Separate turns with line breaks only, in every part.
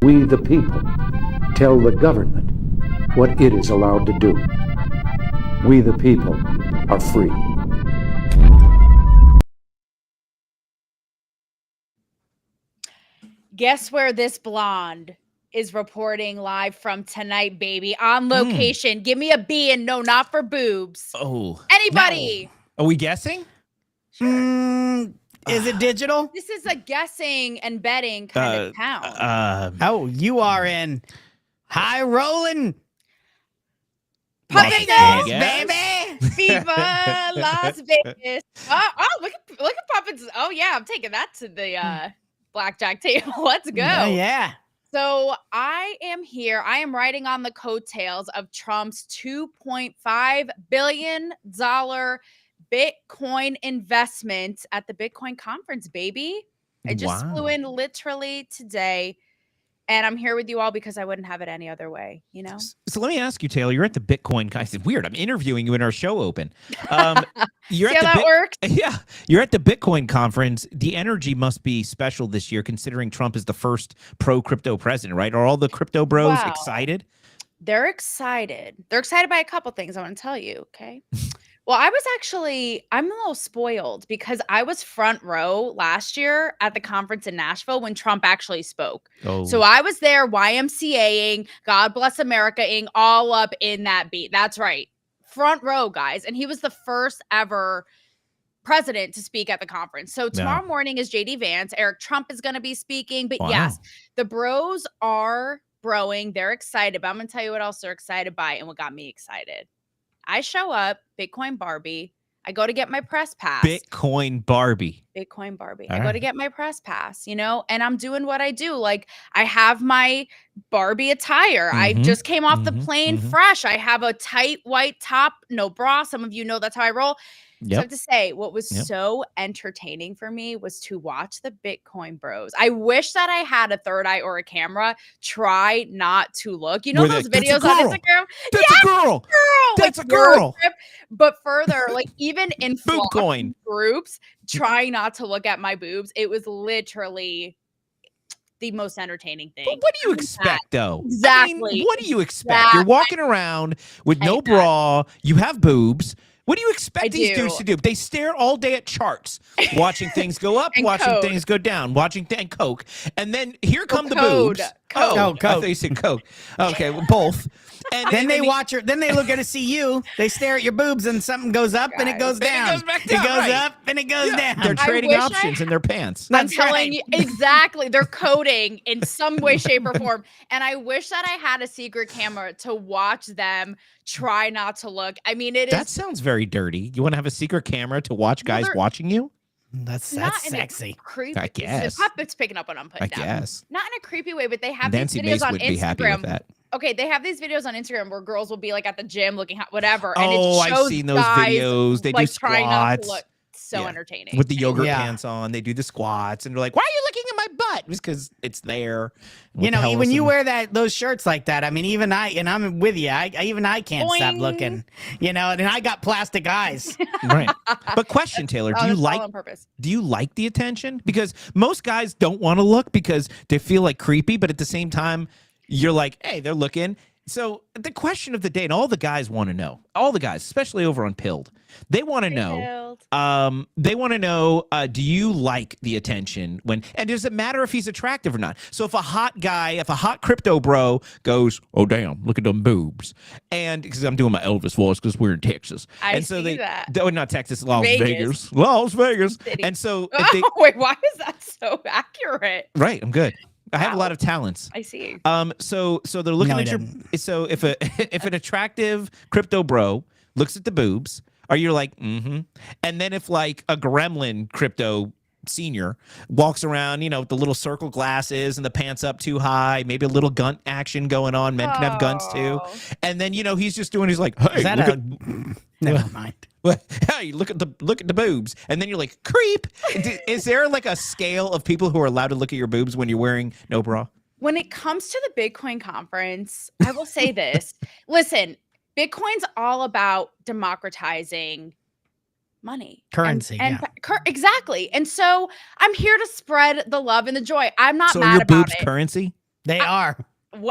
We, the people, tell the government what it is allowed to do. We, the people, are free.
Guess where this blonde is reporting live from tonight, baby? On location. Give me a B and no, not for boobs.
Oh.
Anybody?
No. Are we guessing?
Sure. Is it digital?
This is a guessing and betting kind of town.
Oh, you are in high rolling
Puppet
Vegas,
Girls,
baby.
Viva Las Vegas. Oh, look at Puppets. Oh, yeah, I'm taking that to the blackjack table. Let's go.
Yeah.
So I am here. I am riding on the coattails of Trump's $2.5 billion Bitcoin investment at the Bitcoin conference, baby. I just flew in literally today, and I'm here with you all because I wouldn't have it any other way, you know?
So let me ask you, Taylor, you're at the Bitcoin. I said, weird. I'm interviewing you in our show open.
You're See how that works?
Yeah. You're at the Bitcoin conference. The energy must be special this year, considering Trump is the first pro-crypto president, right? Are all the crypto bros excited?
They're excited. They're excited by a couple things I want to tell you, okay? Well, I'm a little spoiled because I was front row last year at the conference in Nashville when Trump actually spoke.
Oh.
So I was there YMCAing, God Bless America-ing, all up in that beat. That's right. Front row, guys. And he was the first ever president to speak at the conference. So tomorrow morning is JD Vance. Eric Trump is going to be speaking. But yes, the bros are broing. They're excited. But I'm going to tell you what else they're excited by and what got me excited. I show up, Bitcoin Barbie. I go to get my press pass.
Bitcoin Barbie.
I go to get my press pass, you know, and I'm doing what I do. Like, I have my Barbie attire. I just came off the plane fresh. I have a tight white top, no bra. Some of you know that's how I roll. So I have to say, what was so entertaining for me was to watch the Bitcoin bros. I wish that I had a third eye or a camera. Try not to look. You know those videos on Instagram?
That's a girl. That's
like
a girl.
But further, like even in
Boobcoin
groups, trying not to look at my boobs. It was literally the most entertaining thing.
But what do you expect, though?
Exactly.
I mean, what do you expect? You're walking around with no bra. You have boobs. What do you expect these dudes to do? They stare all day at charts, watching things go up, watching things go down, and Coke. And then here come the boobs.
Code.
Oh, Coke. I thought you said Coke. Okay, well, both.
And then they watch her. Then they look at a CU. They stare at your boobs, and something goes up and it goes down.
It goes back down.
It goes up and it goes down.
They're trading options in their pants.
I'm telling you, exactly. They're coding in some way, shape, or form. And I wish that I had a secret camera to watch them try not to look. I mean,
That sounds very dirty. You want to have a secret camera to watch guys watching you?
That's sexy.
Creepy.
I guess.
The puppet's picking up what I'm putting down.
I guess.
Not in a creepy way, but they have
Nancy
these videos
Mace
on
would
Instagram.
be happy with that.
Okay, they have these videos on Instagram where girls will be like at the gym looking hot, whatever. And
Oh,
it shows
I've seen those
guys,
videos. They
like,
do
trying not to
squats.
look. So entertaining.
With the yogurt pants on, they do the squats, and they're like, "Why are you looking at my butt?" Just because it's there.
You know, when you wear those shirts like that, I mean, even I'm with you. Even I can't stop looking. You know, and I got plastic eyes.
Right. But question, Taylor, do you like the attention? Because most guys don't want to look because they feel like creepy, but at the same time, you're like, hey, they're looking. So the question of the day, and all the guys want to know, all the guys, especially over on Pilled, they want to know, do you like the attention and does it matter if he's attractive or not? So if a hot crypto bro goes, oh, damn, look at them boobs. And because I'm doing my Elvis voice because we're in Texas. Not Texas, Las Vegas. Las Vegas.
City.
And so.
Wait, why is that so accurate?
Right. I'm good. I have a lot of talents.
I see.
So they're looking at your. So if an attractive crypto bro looks at the boobs, are you like, mm-hmm? And then if like a gremlin crypto senior walks around, with the little circle glasses and the pants up too high, maybe a little gun action going on. Men can have guns too. And then he's just doing. He's like, hey,
never mind.
Hey, look at the boobs, and then you're like, creep. Is there like a scale of people who are allowed to look at your boobs when you're wearing no bra?
When it comes to the Bitcoin conference, I will say this. Listen, Bitcoin's all about democratizing money,
currency,
exactly. And so I'm here to spread the love and the joy. I'm not
so
mad
your
about
boobs
it.
Currency?
They are.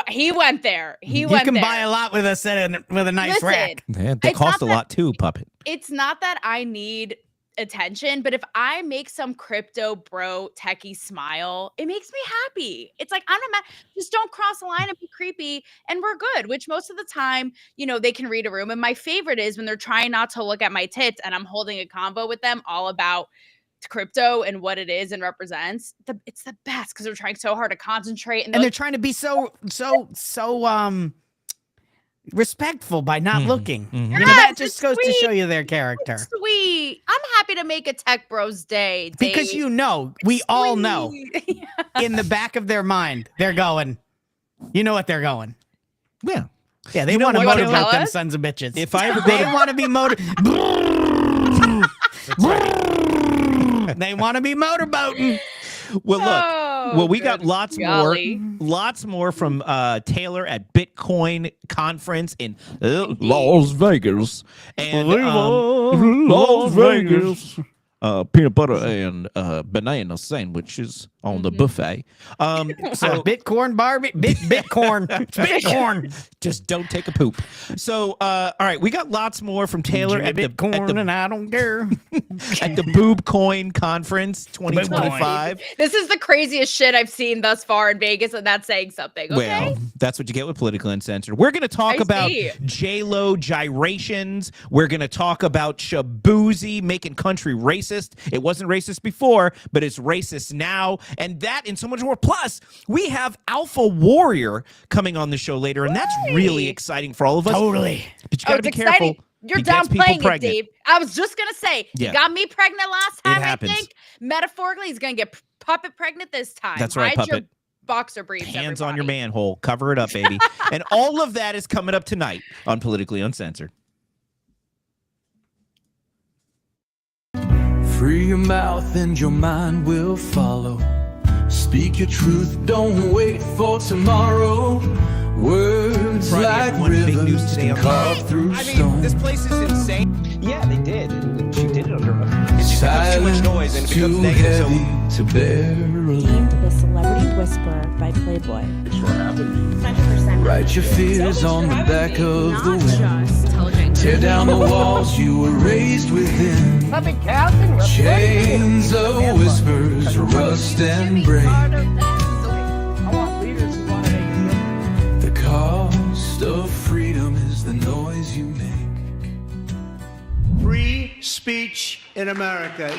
He went there.
You can buy a lot with a nice rack.
Yeah, they cost a lot too, Puppet.
It's not that I need attention, but if I make some crypto bro techie smile, it makes me happy. It's like, I'm not just don't cross the line and be creepy and we're good, which most of the time, they can read a room. And my favorite is when they're trying not to look at my tits and I'm holding a convo with them all about crypto and what it is and represents. It's the best because they're trying so hard to concentrate
and they're trying to be so respectful by not looking.
Yes,
that just goes to show you their character.
It's sweet. I'm happy to make a tech bros day.
Because we all know in the back of their mind, they're going, what they're going.
Yeah.
Yeah, they want to motorboat them sons of bitches. If I ever they want to be they want to be motorboating.
Well, we got lots more from Taylor at Bitcoin conference in Las Vegas. And Las Vegas. Peanut butter and banana sandwiches on the buffet. So
Bitcoin Barbie, Bitcoin, Bitcoin.
Just don't take a poop. So, all right, we got lots more from Taylor at
Bitcoin, and I don't care.
At the Boob Coin Conference 2025.
This is the craziest shit I've seen thus far in Vegas, and that's saying something. Okay?
Well, that's what you get with Politically Uncensored. We're going to talk about J-Lo gyrations. We're going to talk about Shabuzi making country racist. It wasn't racist before, but it's racist now. And that and so much more. Plus, we have Alpha Warrior coming on the show later, and that's really exciting for all of us.
Totally.
But you got to be careful.
You're downplaying it, Dave. I was just going to say, you got me pregnant last time, I think. Metaphorically, he's going to get Puppet pregnant this time.
That's right, Puppet.
Your boxer briefs,
Hands on your manhole. Cover it up, baby. And all of that is coming up tonight on Politically Uncensored.
Free your mouth and your mind will follow. Speak your truth, don't wait for tomorrow. Words like rivers can carve through stone.
This place is insane.
Yeah, they did. She did it under It's just too much noise and it becomes negative.
To bear
Deemed the Celebrity Whisperer by Playboy.
It's what happened.
Write your fears on the back of the wind. Tear down the walls you were raised within. Chains of whispers rust and break. The cost of freedom is the noise you make.
Free speech in America.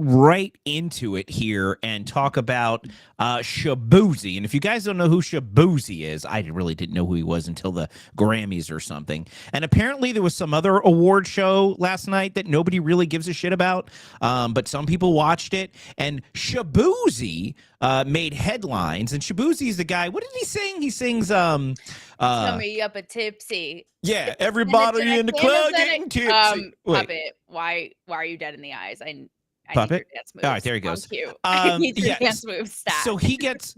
Right into it here and talk about Shabuzi. And if you guys don't know who Shabuzi is, I really didn't know who he was until the Grammys or something. And apparently there was some other award show last night that nobody really gives a shit about, but some people watched it. And Shabuzi made headlines. And Shabuzi is the guy. What did he sing? He sings
Tell me up a tipsy.
Yeah, everybody in the club getting tipsy.
Puppet, why are you dead in the eyes?
Puppet.
Dance moves.
All right, there he goes.
I need your dance moves. Stat.
So he gets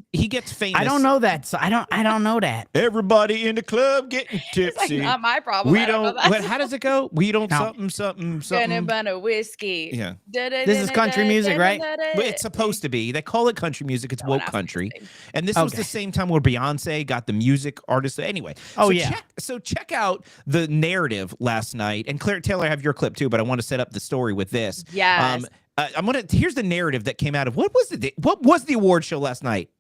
famous.
I don't know that. So I don't know that.
Everybody in the club getting tipsy.
It's like not my problem.
We don't. How does it go? We don't something.
Gonna a whiskey.
Yeah.
This is country music, right?
But it's supposed to be. They call it country music. It's woke country. And this was the same time where Beyonce got the music artist. Anyway. Check out the narrative last night. And Claire Taylor, I have your clip too, but I want to set up the story with this.
Yes.
Here's the narrative that came out of what was the award show last night?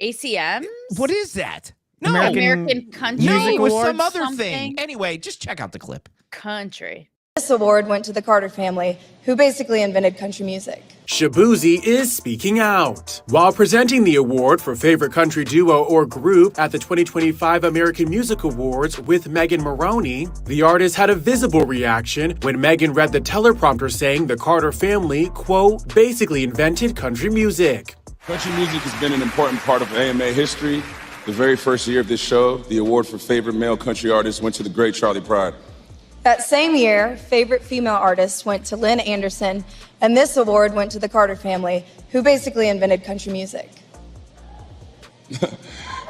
ACM?
What is that?
No, American Country.
No, it was some other
something.
thing. Anyway, just check out the clip.
Country.
This award went to the Carter family, who basically invented country music.
Shabuzi is speaking out. While presenting the award for Favorite Country Duo or Group at the 2025 American Music Awards with Megan Moroney, the artist had a visible reaction when Megan read the teleprompter saying the Carter family, quote, basically invented country music.
Country music has been an important part of AMA history. The very first year of this show, the award for Favorite Male Country Artist went to the great Charlie Pride.
That same year, Favorite Female Artist went to Lynn Anderson, and this award went to the Carter family, who basically invented country music.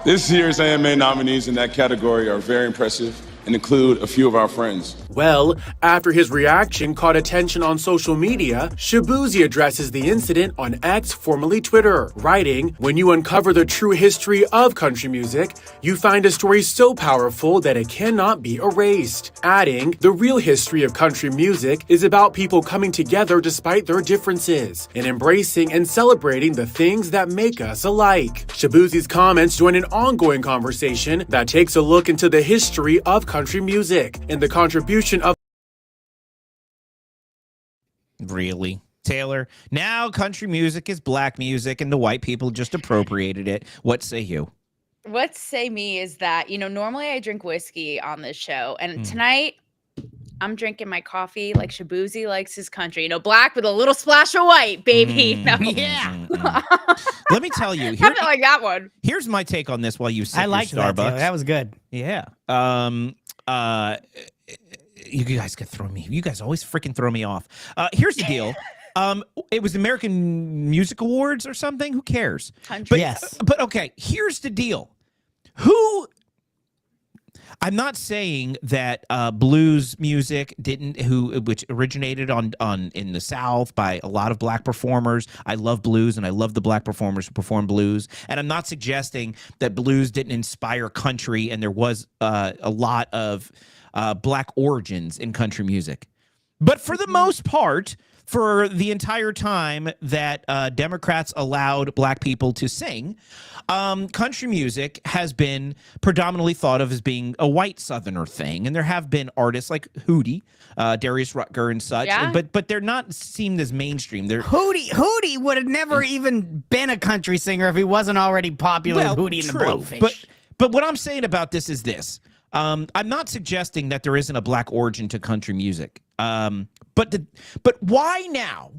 This year's AMA nominees in that category are very impressive and include a few of our friends.
Well, after his reaction caught attention on social media, Shaboozey addresses the incident on X, formerly Twitter, writing, "When you uncover the true history of country music, you find a story so powerful that it cannot be erased." Adding, "The real history of country music is about people coming together despite their differences, and embracing and celebrating the things that make us alike." Shaboozey's comments join an ongoing conversation that takes a look into the history of country music and the contribution of.
Really? Taylor, now country music is black music and the white people just appropriated it. What say you?
What say me is that, normally I drink whiskey on this show, and tonight I'm drinking my coffee like Shaboozey likes his country. Black with a little splash of white, baby. Yeah.
Let me tell you.
Something like that one.
Here's my take on this while you sip
I
your
liked that,
Starbucks.
Taylor. That was good.
Yeah. You guys could throw me. You guys always freaking throw me off. Here's the deal. It was the American Music Awards or something. Who cares?
Country.
Yes.
But okay, here's the deal. I'm not saying that blues music which originated in the South by a lot of black performers. I love blues and I love the black performers who perform blues. And I'm not suggesting that blues didn't inspire country and there was a lot of black origins in country music. But for the most part, for the entire time that Democrats allowed black people to sing, country music has been predominantly thought of as being a white Southerner thing. And there have been artists like Hootie, Darius Rucker and such, but they're not seen as mainstream.
Hootie would have never even been a country singer if he wasn't already popular with Hootie and the Blowfish.
But what I'm saying about this is this. I'm not suggesting that there isn't a black origin to country music. But why now?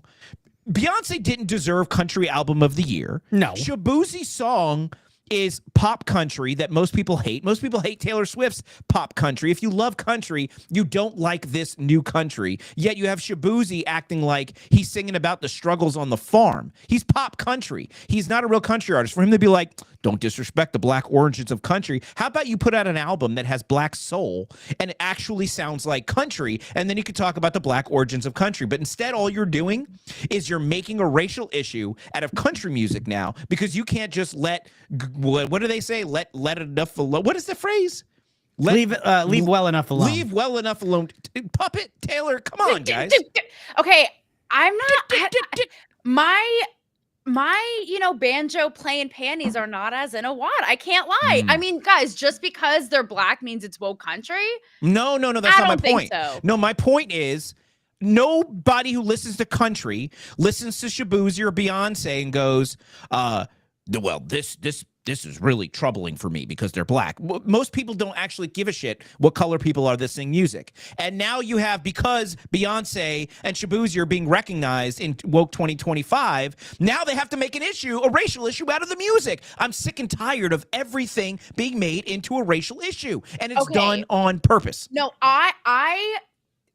Beyonce didn't deserve Country Album of the Year.
No.
Shaboozey's song is pop country that most people hate. Most people hate Taylor Swift's pop country. If you love country, you don't like this new country. Yet you have Shaboozey acting like he's singing about the struggles on the farm. He's pop country. He's not a real country artist. For him to be like, don't disrespect the black origins of country. How about you put out an album that has black soul and it actually sounds like country, and then you could talk about the black origins of country. But instead, all you're doing is you're making a racial issue out of country music now, because you can't just let, what do they say? Let enough alone. What is the phrase?
Leave well enough alone.
Leave well enough alone. Puppet Taylor, come on, guys.
Okay, I'm not. My banjo playing panties are not as in a wad. I can't lie. I mean, guys, just because they're black means it's woke country?
No, that's not my point. So. No, my point is nobody who listens to country listens to Shaboozey or Beyonce and goes, well, this is really troubling for me because they're black. Most people don't actually give a shit what color people are that sing music. And now you have, because Beyonce and Shaboozey are being recognized in Woke 2025, now they have to make a racial issue out of the music. I'm sick and tired of everything being made into a racial issue. And it's done on purpose.
No,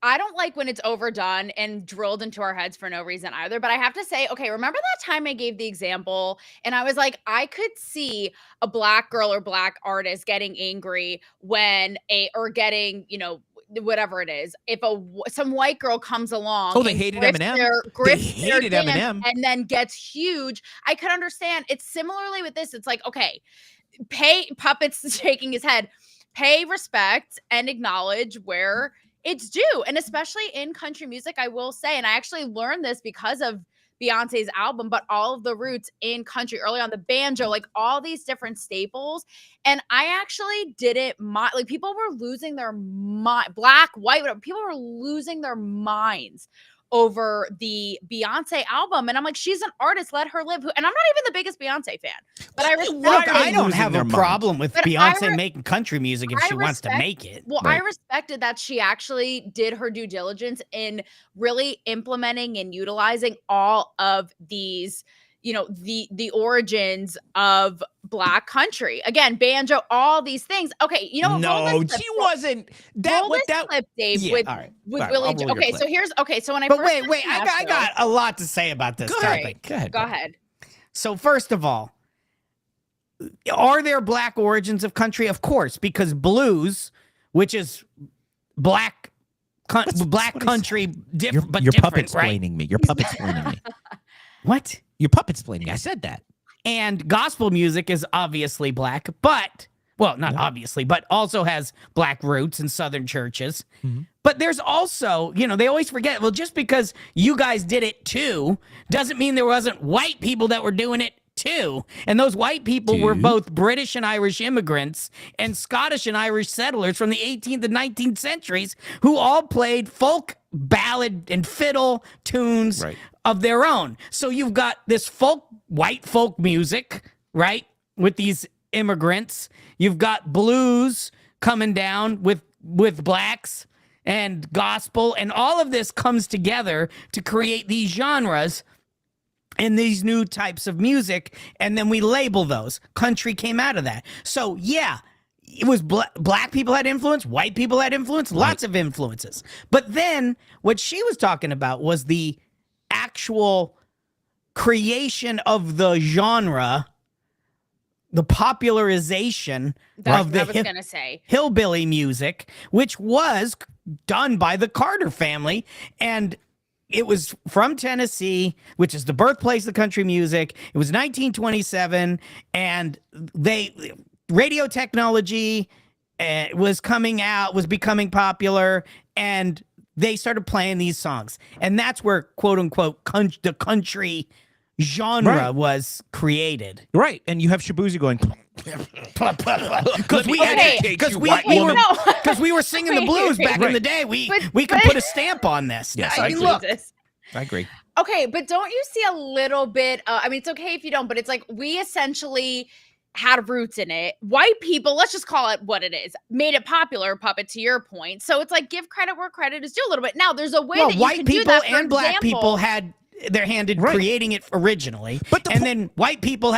I don't like when it's overdone and drilled into our heads for no reason either. But I have to say, okay, remember that time I gave the example and I was like, I could see a black girl or black artist getting angry getting, whatever it is. If some white girl comes along,
they hated Eminem. They hated Eminem,
and then gets huge. I could understand. It's similarly with this. It's like, okay, Puppet's shaking his head. Pay respect and acknowledge where it's due. And especially in country music, I will say, and I actually learned this because of Beyonce's album, but all of the roots in country early on, the banjo, like all these different staples. And I actually didn't mind, like people were losing their mind, black, white, whatever, people were losing their minds over the Beyonce album. And I'm like, she's an artist, let her live. And I'm not even the biggest Beyonce fan, but
I don't have a problem with Beyonce making country music if she wants to make it.
Well, I respected that she actually did her due diligence in really implementing and utilizing all of these, the origins of black country. Again, banjo, all these things. Okay,
no, she wasn't. That
with that clip, Dave.
Yeah,
with Willie.
Okay,
so when I
wait, I got a lot to say about this topic.
Go ahead.
So first of all, are there black origins of country? Of course, because blues, which is black black country, but
you're
different,
puppet
right?
explaining me. You're puppet explaining me.
What?
You're puppet explaining me. I said that.
And gospel music is obviously black, but, well, not obviously, but also has black roots in Southern churches.
Mm-hmm.
But there's also, they always forget, well, just because you guys did it too, doesn't mean there wasn't white people that were doing it too. And those white people were both British and Irish immigrants and Scottish and Irish settlers from the 18th and 19th centuries who all played folk, ballad, and fiddle tunes of their own. So you've got this white folk music, right, with these immigrants. You've got blues coming down with blacks and gospel, and all of this comes together to create these genres and these new types of music, and then we label those. Country came out of that. So, yeah, it was black people had influence, white people had influence, lots of influences. But then what she was talking about was the actual creation of the genre, the popularization of the hillbilly music, which was done by the Carter family, and it was from Tennessee, which is the birthplace of country music. It was 1927, and radio technology was becoming popular, and they started playing these songs, and that's where "quote unquote" the country genre was created.
Right, and you have Shabuzi going
because we were singing the blues back in the day. We could put a stamp on this.
Yes,
I
I
mean,
agree.
look.
I agree.
Okay, but don't you see a little bit? I mean, it's okay if you don't, but it's like we essentially had roots in it. White people, let's just call it what it is, made it popular, Puppet, to your point. So it's like give credit where credit is due a little bit. Now, there's a way that you
white
can
people
do that.
and black people had their hand in creating it originally, and then white people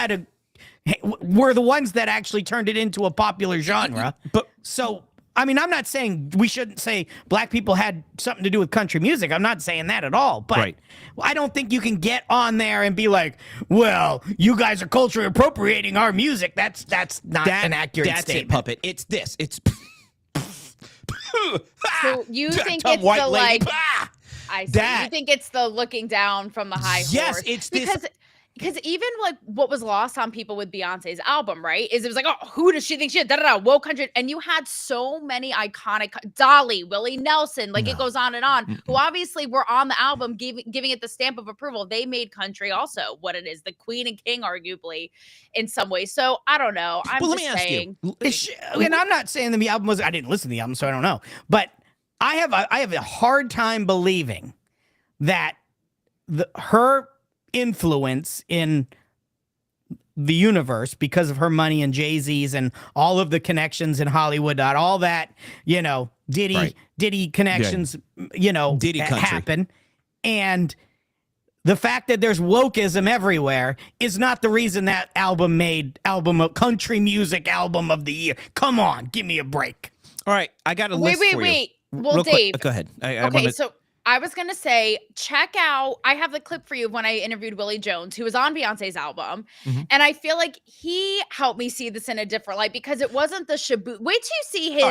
were the ones that actually turned it into a popular genre. But so, I mean, I'm not saying we shouldn't say black people had something to do with country music. I'm not saying that at all. But I don't think you can get on there and be like, well, you guys are culturally appropriating our music. That's not an accurate statement.
That's it, Puppet. It's this. It's
so you think it's
white
the
lady.
I see. You think it's the looking down from the high horse?
Yes, it's
because even like what was lost on people with Beyonce's album, right? Is it was like, oh, who does she think she is? Woke country, and you had so many iconic Dolly, Willie Nelson, like it goes on and on, who obviously were on the album, giving it the stamp of approval. They made country also what it is, the queen and king, arguably, in some ways. So I don't know. I'm just saying.
And I'm not saying the album was. I didn't listen to the album, so I don't know. But I have a hard time believing that her influence in the universe because of her money and Jay-Z's and all of the connections in Hollywood, all that, Diddy connections,
Diddy
happen. And the fact that there's wokeism everywhere is not the reason that album made country music album of the year. Come on, give me a break.
All right, I got a list for you.
Wait. Well,
Real
Dave.
quick. Go ahead.
So I was going to say, check out, I have the clip for you of when I interviewed Willie Jones, who was on Beyonce's album. And I feel like he helped me see this in a different light because it wasn't the Shabu. Wait till you see his,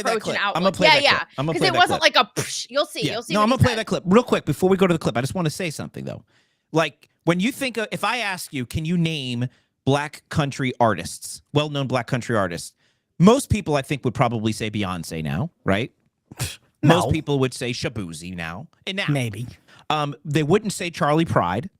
approach and outlook.
I'm going to play that clip.
Because it wasn't like a, you'll see. You'll see.
No, I'm going to play that clip. Real quick, before we go to the clip, I just want to say something, though. Like, when you think of, if I ask you, can you name black country artists, well-known black country artists, most people, I think, would probably say Beyonce now, right?
No.
Most people would say Shabuzi now.
Maybe.
They wouldn't say Charlie Pride.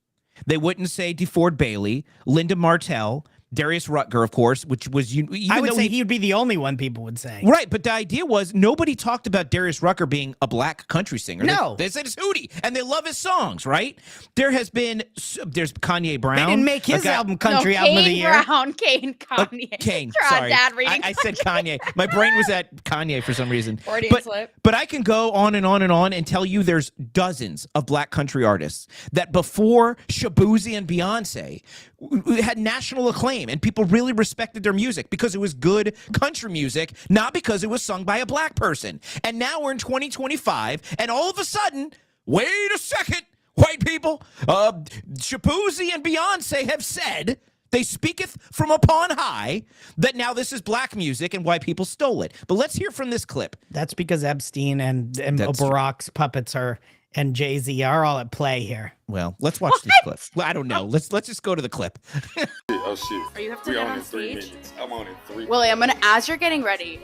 They wouldn't say DeFord Bailey, Linda Martell, Darius Rucker, of course, which was
I would say he would be the only one people would say.
Right, but the idea was nobody talked about Darius Rucker being a black country singer.
No.
They said it's Hootie, and they love his songs, right? There's Kanye Brown.
They didn't make his album country album of the year.
Kanye.
Kane,
sorry. Dad reading.
I said Kanye. My brain was at Kanye for some reason.
Freudian slip.
But I can go on and on and on and tell you there's dozens of black country artists that before Shabuzi and Beyonce had national acclaim and people really respected their music because it was good country music, not because it was sung by a black person. And now we're in 2025 and all of a sudden, wait a second, white people, Shabuzi and Beyonce have said They speaketh from upon high that now this is black music and white people stole it. But let's hear from this clip.
That's because Epstein and Barack's puppets and Jay-Z are all at play here.
Well, let's watch this clip. Well, I don't know. Let's just go to the clip.
Oh shit!
Are you have to get on stage?
I'm on in 3.
Willie, as you're getting ready,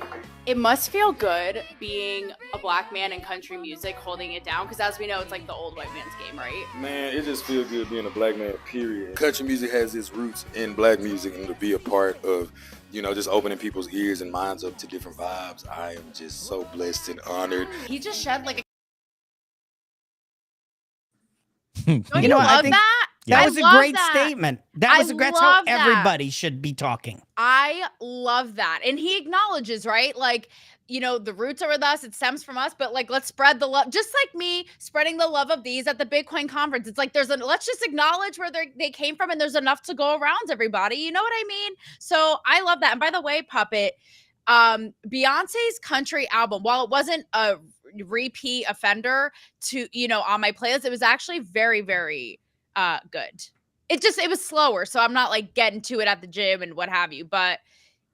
it must feel good being a black man in country music, holding it down, because as we know, it's like the old white man's game, right?
Man, it just feels good being a black man, period. Country music has its roots in black music, and to be a part of, just opening people's ears and minds up to different vibes, I am just so blessed and honored.
He just shed like a...
Don't you love that? That was a great statement. That's how everybody should be talking.
I love that. And he acknowledges, right? Like, the roots are with us. It stems from us. But, like, let's spread the love. Just like me spreading the love of these at the Bitcoin conference. It's like let's just acknowledge where they came from, and there's enough to go around, everybody. You know what I mean? So I love that. And by the way, Puppet, Beyonce's country album, while it wasn't a repeat offender to on my playlist, it was actually very, very good. It was slower, so I'm not like getting to it at the gym and what have you, but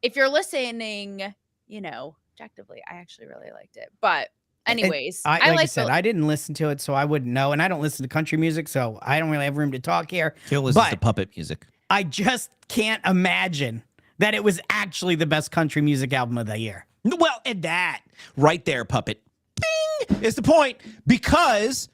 if you're listening objectively, I actually really liked it. But anyways,
like I said, I didn't listen to it, so I wouldn't know, and I don't listen to country music, so I don't really have room to talk here.
He'll listen to puppet music.
I just can't imagine that it was actually the best country music album of the year.
Well, and that right there, Puppet, bing, is the point, because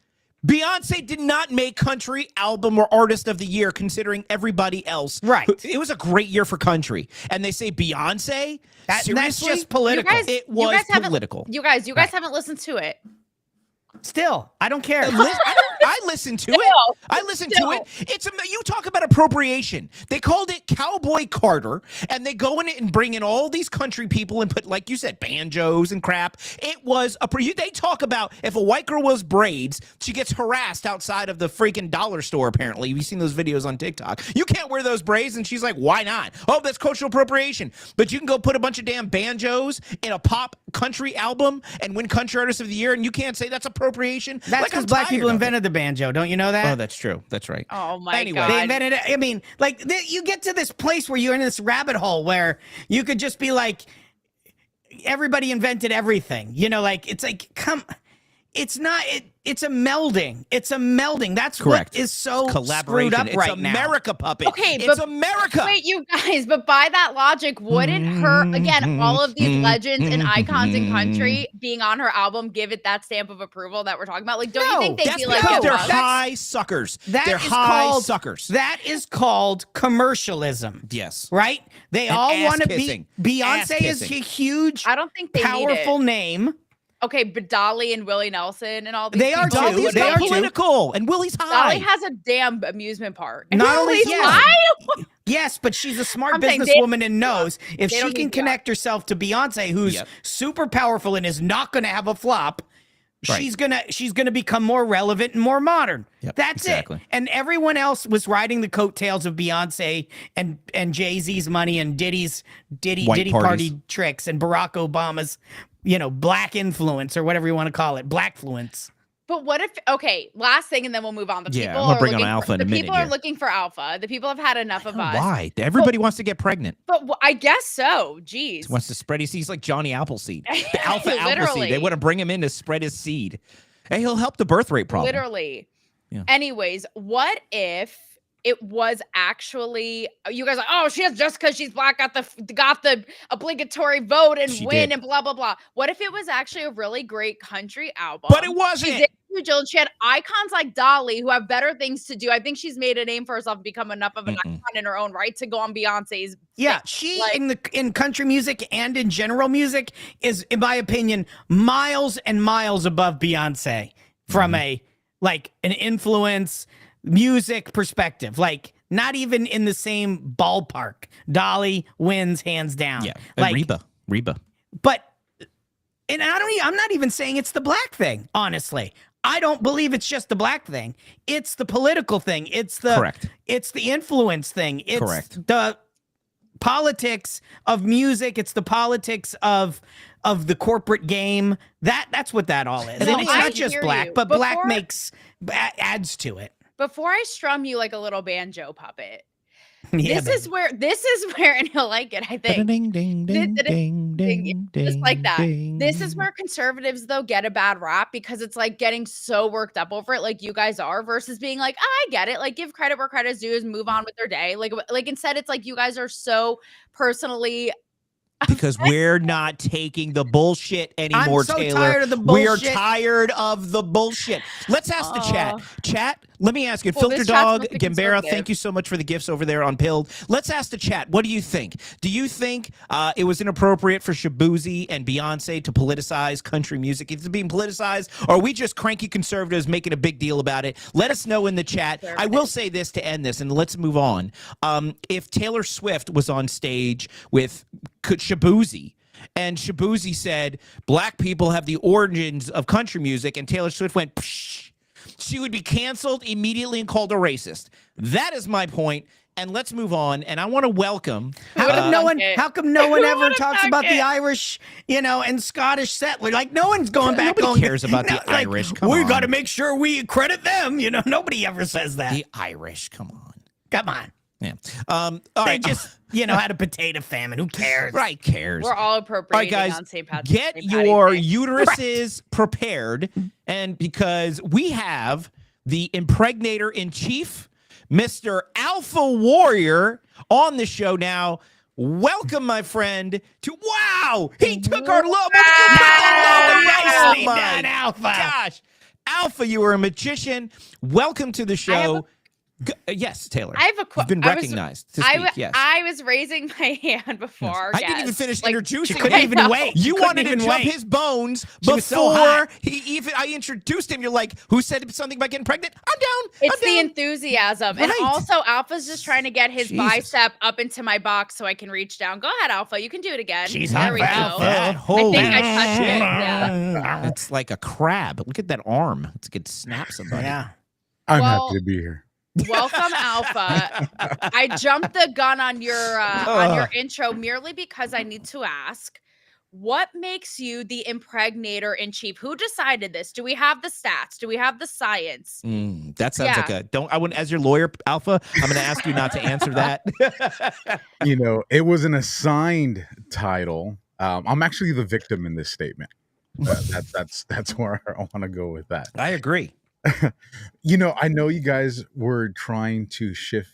Beyonce did not make country album or artist of the year considering everybody else.
Right.
It was a great year for country. And they say Beyonce? Seriously?
That's just political.
It was political.
You guys haven't listened to it.
Still, I don't care.
I listened to it. I listened to it. You talk about appropriation. They called it Cowboy Carter, and they go in it and bring in all these country people and put, like you said, banjos and crap. It was they talk about if a white girl wears braids, she gets harassed outside of the freaking dollar store, apparently. You've seen those videos on TikTok. You can't wear those braids, and she's like, why not? Oh, that's cultural appropriation. But you can go put a bunch of damn banjos in a pop country album and win country artist of the year, and you can't say that's appropriation.
That's because black people invented the banjo. Don't you know that?
Oh, that's true. That's right.
Oh my
God.
They invented it. I mean, like you get to this place where you're in this rabbit hole where you could just be like, everybody invented everything. It's like, it's not. It's a melding. It's a melding. That's
correct.
What is so
collaboration.
screwed up right now.
It's America, Puppet.
Okay,
it's America.
Wait, you guys, but by that logic, wouldn't her, again, all of these legends and icons in country being on her album give it that stamp of approval that we're talking about? Like, don't you think they'd be like,
they're high suckers. They're high suckers.
That is called commercialism.
Yes.
Right? They all want to be. Beyonce is a huge,
I don't think they
powerful name.
Okay, but Dolly and Willie Nelson and all these
they are
people.
They are
political, and Willie's high.
Dolly has a damn amusement park.
Not only
high.
Yes, but she's a smart businesswoman and knows if she can connect herself to Beyonce, who's super powerful and is not going to have a flop, she's gonna become more relevant and more modern. That's exactly it. And everyone else was riding the coattails of Beyonce and Jay-Z's money and Diddy party tricks and Barack Obama's black influence or whatever you want to call it, blackfluence.
But what if, last thing, and then we'll move on.
I'm gonna bring on Alpha in a minute.
The people are looking for Alpha. The people have had enough of us.
Why? Everybody wants to get pregnant.
But I guess so. Jeez.
He wants to spread his seed. He's like Johnny Appleseed. The Alpha Appleseed. They want to bring him in to spread his seed. And he'll help the birth rate problem.
Literally. Yeah. Anyways, what if it was actually, you guys are like, oh, she has, just because she's black, got the obligatory vote and win and blah, blah, blah. What if it was actually a really great country album?
But it wasn't.
She did due diligence. She had icons like Dolly who have better things to do. I think she's made a name for herself and become enough of an icon in her own right to go on Beyonce's.
Yeah, she in country music and in general music is, in my opinion, miles and miles above Beyonce from an influence music perspective, like not even in the same ballpark. Dolly wins hands down.
Yeah, and Reba.
But I'm not even saying it's the black thing. Honestly, I don't believe it's just the black thing. It's the political thing. It's the It's the influence thing. It's the politics of music. It's the politics of the corporate game. That's what that all is. And it's not just black, but black adds to it.
Before I strum you like a little banjo puppet, This is where, and he'll like it, I think.
Ding, ding, ding, ding, ding,
Just like that.
ding.
This is where conservatives, though, get a bad rap because it's like getting so worked up over it, like you guys are, versus being like, I get it. Like, give credit where credit's due, and move on with their day. Like instead, it's like you guys are so personally.
Because we're not taking the bullshit anymore,
I'm so
Taylor.
tired of the
We are
bullshit.
tired of the bullshit. Let's ask the chat. Chat, let me ask you.
Well,
Filter
this chat's
Dog,
mostly
Gambera,
conservative.
thank you so much for the gifts over there on Pilled. Let's ask the chat. What do you think? Do you think it was inappropriate for Shabuzi and Beyonce to politicize country music? Is it being politicized? Or are we just cranky conservatives making a big deal about it? Let us know in the chat. I will say this to end this, and let's move on. If Taylor Swift was on stage with Shabuzi, and Shabuzi said, black people have the origins of country music, and Taylor Swift went, psh, she would be canceled immediately and called a racist. That is my point. And let's move on. And I want to welcome.
How come no one ever talks about the Irish, and Scottish settler? Like, no one's going back.
Nobody cares about the
like,
Irish.
We got to make sure we credit them. Nobody ever says that.
The Irish. Come on.
Come on.
Yeah. All right.
They just, had a potato famine. Who cares?
Right. Cares.
We're all appropriating
All right, guys,
on St. Patrick's
get
St. Patty's
your
Day.
uteruses prepared. And because we have the impregnator in chief, Mr. Alpha Warrior, on the show now. Welcome, my friend, to he took our logo. Oh my
Alpha.
gosh. Alpha, you were a magician. Welcome to the show. Yes, Taylor.
I have a
You've been recognized to speak. Yes.
I was raising my hand before.
Yes. I didn't even finish introducing.
She couldn't even wait.
You wanted to
even
jump
wait.
his bones
She was so
before
hot.
I introduced him. You're like, who said something about getting pregnant? I'm down.
It's
I'm
the
down.
enthusiasm. And
Right.
also, Alpha's just trying to get his
Jesus.
bicep up into my box so I can reach down. Go ahead, Alpha. You can do it again.
She's
there
hot
we
for
go.
Alpha.
I
Holy
think I touched it.
shit.
Yeah.
It's like a crab. Look at that arm. It's good to snap somebody.
Yeah.
I'm
Well-
happy to be here.
Welcome, Alpha. I jumped the gun on your intro merely because I need to ask, what makes you the impregnator in chief? Who decided this? Do we have the stats? Do we have the science?
That sounds like I wouldn't, as your lawyer, Alpha, I'm going to ask you not to answer that.
It was an assigned title. I'm actually the victim in this statement. That's where I want to go with that.
I agree.
I know you guys were trying to shift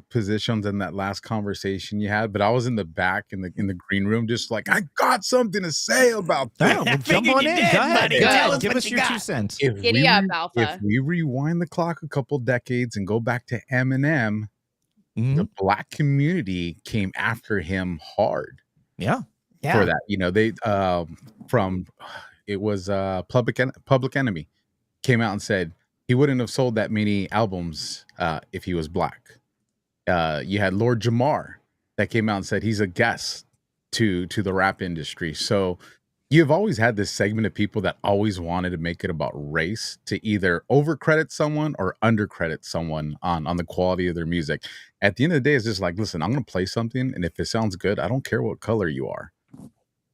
positions in that last conversation you had, but I was in the back in the green room, just like, I got something to say about that.
Well, jump on in. Go ahead. Give us your 2 cents.
Giddy up, Alpha.
If we rewind the clock a couple decades and go back to Eminem, the black community came after him hard.
Yeah.
For that, they it was Public Enemy came out and said he wouldn't have sold that many albums if he was black. You had Lord Jamar that came out and said he's a guest to the rap industry. So you've always had this segment of people that always wanted to make it about race, to either overcredit someone or undercredit someone on the quality of their music. At the end of the day, it's just like, listen, I'm going to play something, and if it sounds good, I don't care what color you are.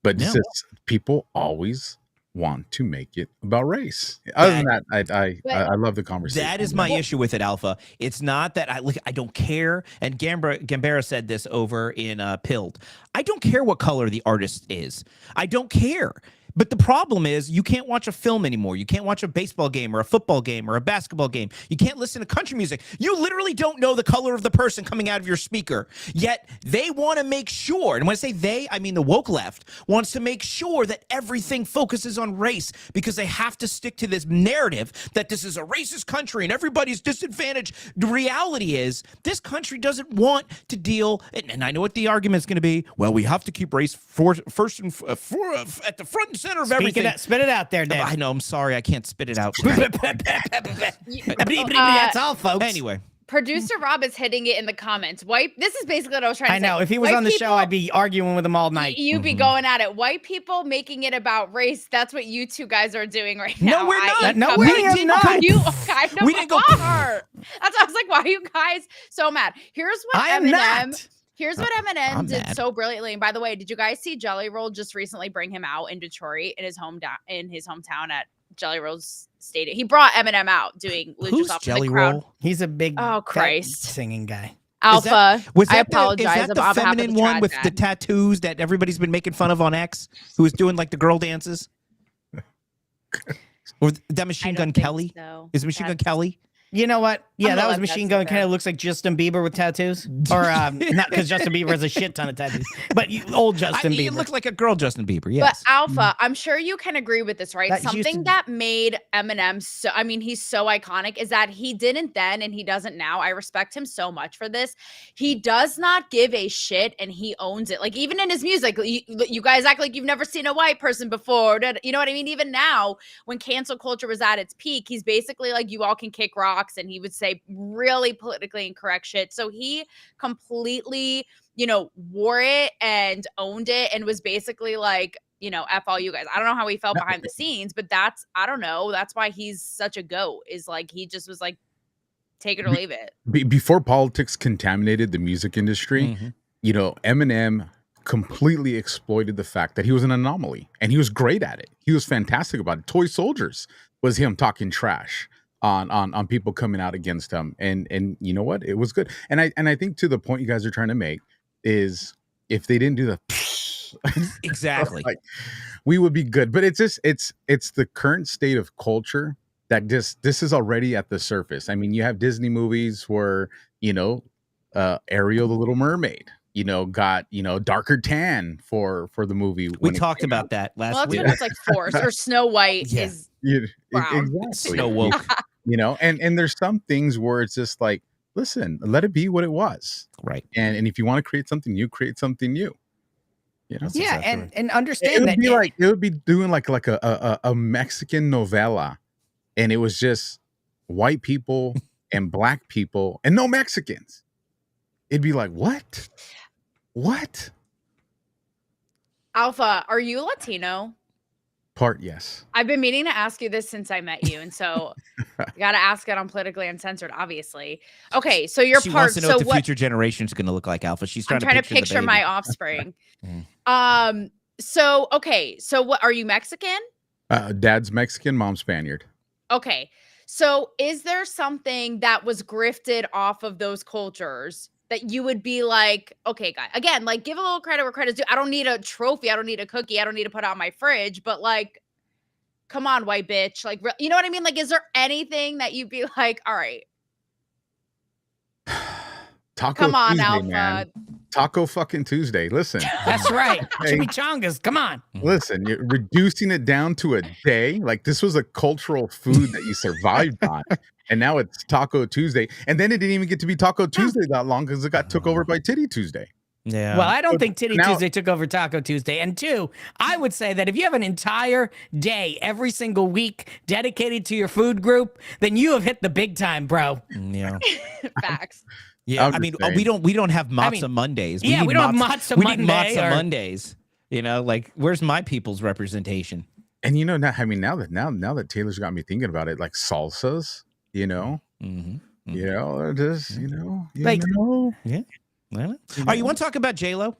But it's just, people always want to make it about race. Other than that, I love the conversation.
That is my issue with it, Alpha. It's not that I don't care. And Gambera said this over in Pilled. I don't care what color the artist is. I don't care. But the problem is you can't watch a film anymore. You can't watch a baseball game or a football game or a basketball game. You can't listen to country music. You literally don't know the color of the person coming out of your speaker. Yet they want to make sure, and when I say they, I mean the woke left, wants to make sure that everything focuses on race because they have to stick to this narrative that this is a racist country and everybody's disadvantaged. The reality is this country doesn't want to deal, and I know what the argument is going to be. Well, we have to keep race first and at the front and center of everything.
Spit it out there, Dave.
I know. I'm sorry. I can't spit it out.
That's all, folks.
Anyway.
Producer Rob is hitting it in the comments. This is basically what I was trying to say.
I know. If he was on the show, I'd be arguing with him all night.
You'd be going at it. White people making it about race. That's what you two guys are doing right now.
No, we're not.
No, we did not.
You kind of
We didn't go.
are. That's why I was like, why are you guys so mad? Here's what
I am
Eminem.
not.
Here's what Eminem
I'm
did
mad.
so brilliantly. And by the way, did you guys see Jelly Roll just recently bring him out in Detroit in his hometown at Jelly Roll's stadium? He brought Eminem out doing
Who's
off
Jelly
the crowd.
Roll?
He's a big
Oh, Christ.
singing guy.
Alpha,
Was
I
that
apologize.
Is that the
on behalf of
feminine
the
one
trad
with
dad.
the tattoos that everybody's been making fun of on X, who was doing like the girl dances? Or that Machine Gun Kelly?
So.
Is Machine Gun Kelly?
You know what? Yeah,
I'm
that
gonna
was
let
Machine
that
Gun
sit
kind
there.
of looks like Justin Bieber with tattoos, or not because Justin Bieber has a shit ton of tattoos, but old Justin
He
Bieber.
looks like a girl Justin Bieber. Yes.
But Alpha, I'm sure you can agree with this, right?
That used to
Something
be-
that made Eminem so, I mean, he's so iconic is that he didn't then and he doesn't now. I respect him so much for this. He does not give a shit and he owns it. Like, even in his music, you guys act like you've never seen a white person before. You know what I mean? Even now, when cancel culture was at its peak, he's basically like, you all can kick rocks. And he would say really politically incorrect shit. So he completely, wore it and owned it and was basically like, F all you guys. I don't know how he felt behind the scenes, but I don't know. That's why he's such a goat, is like, he just was like, take it or leave it.
Before politics contaminated the music industry, Eminem completely exploited the fact that he was an anomaly, and he was great at it. He was fantastic about it. Toy Soldiers was him talking trash on people coming out against him, and you know what? It was good. And I think, to the point you guys are trying to make, is if they didn't do the
exactly,
like, we would be good. But it's the current state of culture that this is already at the surface. I mean, you have Disney movies where Ariel the Little Mermaid got darker tan for the movie.
We talked about that last
Well, that's
week.
when it's like forced, or Snow White is brown.
Exactly.
Snow woke.
And there's some things where it's just like, listen, let it be what it was.
Right.
And if you want to create something new, create something new.
Yeah, and understand
it would
that
be like, it would be doing like a Mexican novella, and it was just white people and black people and no Mexicans. It'd be like, what?
Alpha, are you Latino?
Part, yes.
I've been meaning to ask you this since I met you, and so got to ask it on Politically Uncensored, obviously. Okay, so you're
She
part.
wants to know
so
what the future generation's going to look like, Alpha. She's trying
I'm
to picture
my offspring. So what are you Mexican?
Dad's Mexican, mom's Spaniard.
Okay, so is there something that was grifted off of those cultures that you would be like, okay, guy, again, like, give a little credit where credit's due. I don't need a trophy. I don't need a cookie. I don't need to put on my fridge, but like, come on, white bitch. Like, you know what I mean? Like, is there anything that you'd be like, all right,
Taco
come on,
Tuesday,
Alpha.
man. Taco fucking Tuesday. Listen.
That's right.
Hey,
Chimichangas. Come on.
listen, you're reducing it down to a day. Like, this was a cultural food that you survived on. And now it's Taco Tuesday. And then it didn't even get to be Taco Tuesday that long because it got took over by Titty Tuesday.
Yeah.
Well, I don't think Titty Tuesday took over Taco Tuesday. And two, I would say that if you have an entire day every single week dedicated to your food group, then you have hit the big time, bro.
Yeah.
Facts.
Yeah.
I'm
I mean,
just saying.
we don't have matzah Mondays.
Yeah,
need
we don't have matzah
we
Monday
need matzah
or-
Mondays. Like, where's my people's representation?
And now that Taylor's got me thinking about it, like salsas, just
Like-
Yeah. Well, you want to talk about J-Lo?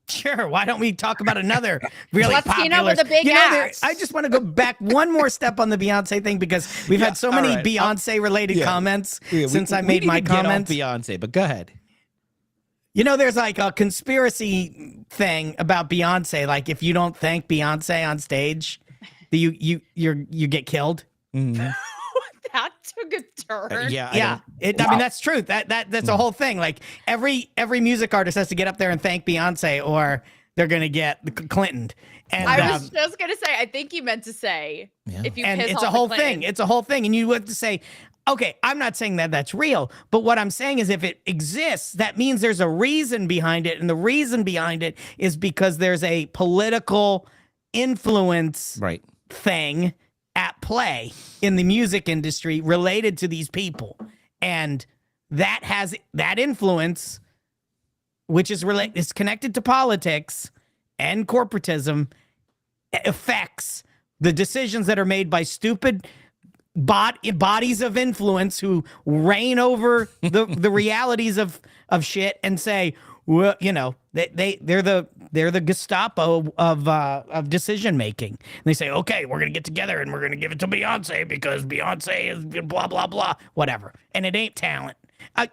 Sure. Why don't we talk about another really
Latino
popular?
with a big ass.
I just want to go back one more step on the Beyonce thing because we've had so many
right.
Beyonce related comments since I
we
made
need
my
to get off
comments.
Beyonce, but go ahead.
There's like a conspiracy thing about Beyonce. Like, if you don't thank Beyonce on stage, you get killed.
Mm-hmm.
That took a turn.
I mean, that's true. That's a whole thing. Like, every music artist has to get up there and thank Beyonce, or they're gonna get Clintoned. And
I was just gonna say, I think you meant to say, if you
and
piss
it's
off
a whole
the
thing.
Clintons.
It's a whole thing, and you have to say, okay, I'm not saying that that's real, but what I'm saying is, if it exists, that means there's a reason behind it, and the reason behind it is because there's a political influence thing at play in the music industry related to these people, and that has that influence, which is connected to politics and corporatism, affects the decisions that are made by stupid bodies of influence who reign over the realities of shit and say, well, they're the Gestapo of decision making. And they say, okay, we're gonna get together and we're gonna give it to Beyonce because Beyonce is blah blah blah, whatever. And it ain't talent.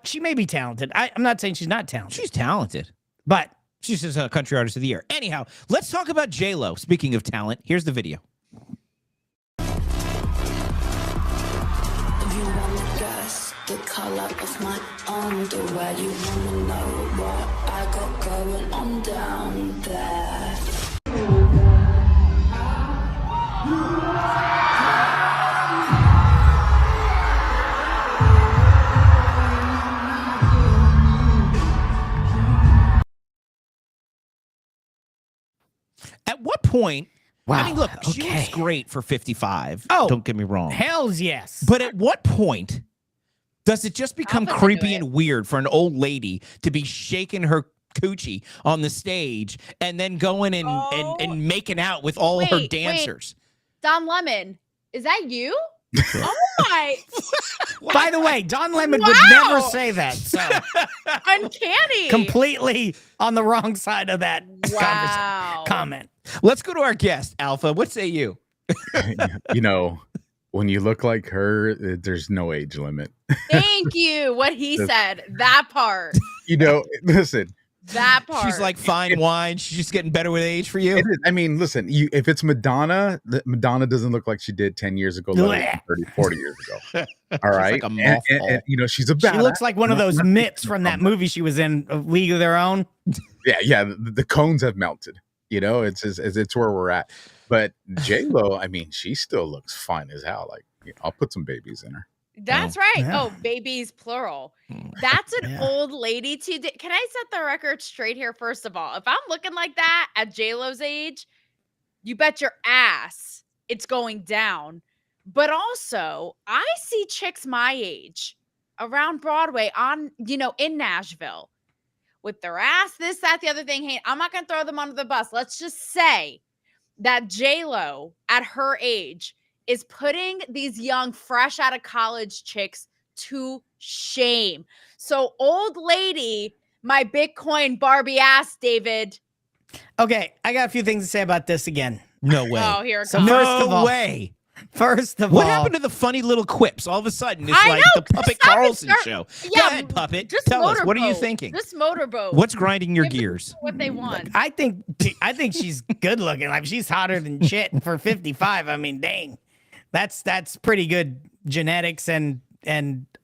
She may be talented. I'm not saying she's not talented.
She's talented,
but
she's just a country artist of the year. Anyhow, let's talk about J-Lo. Speaking of talent, here's the video.
The color of my underwear. You wanna know what I got going on down there?
At what point?
Wow.
I mean, look, she looks great for 55.
Oh,
don't get me wrong.
Hells yes.
But at what point does it just become creepy and weird for an old lady to be shaking her coochie on the stage and then going and making out with all her dancers?
Don Lemon, is that you? Oh my!
By the way, Don Lemon would never say that. So
uncanny.
Completely on the wrong side of that comment.
Let's go to our guest, Alpha. What say you?
You know, when you look like her, there's no age limit.
Thank you. What he said. That part.
You know, listen.
That part.
She's like fine wine. She's just getting better with age for you.
I mean, listen, if it's Madonna, Madonna doesn't look like she did 10 years ago, 30, 40 years ago. All right.
Like a
and, you know, she's a badass.
She looks like one of those mitts from that movie she was in, League of Their Own.
Yeah. The cones have melted. You know, it's where we're at. But J-Lo, I mean, she still looks fine as hell. Like, I'll put some babies in her.
That's right. Yeah. Oh, babies, plural. That's an old lady too. Can I set the record straight here? First of all, if I'm looking like that at J-Lo's age, you bet your ass it's going down. But also, I see chicks my age around Broadway in Nashville with their ass, this, that, the other thing. Hey, I'm not going to throw them under the bus. Let's just say that J-Lo at her age is putting these young, fresh out of college chicks to shame. So, old lady, my Bitcoin Barbie ass, David.
Okay, I got a few things to say about this again.
No way.
Oh, here it
so
comes.
No way.
First of
what
all,
happened to the funny little quips? All of a sudden, it's like the Puppet Carlson show.
Yeah,
go ahead, Puppet. Tell us, what are you thinking?
This motorboat.
What's grinding your gears?
What they want.
I think she's good looking. Like, she's hotter than shit for 55. I mean, dang. That's pretty good genetics and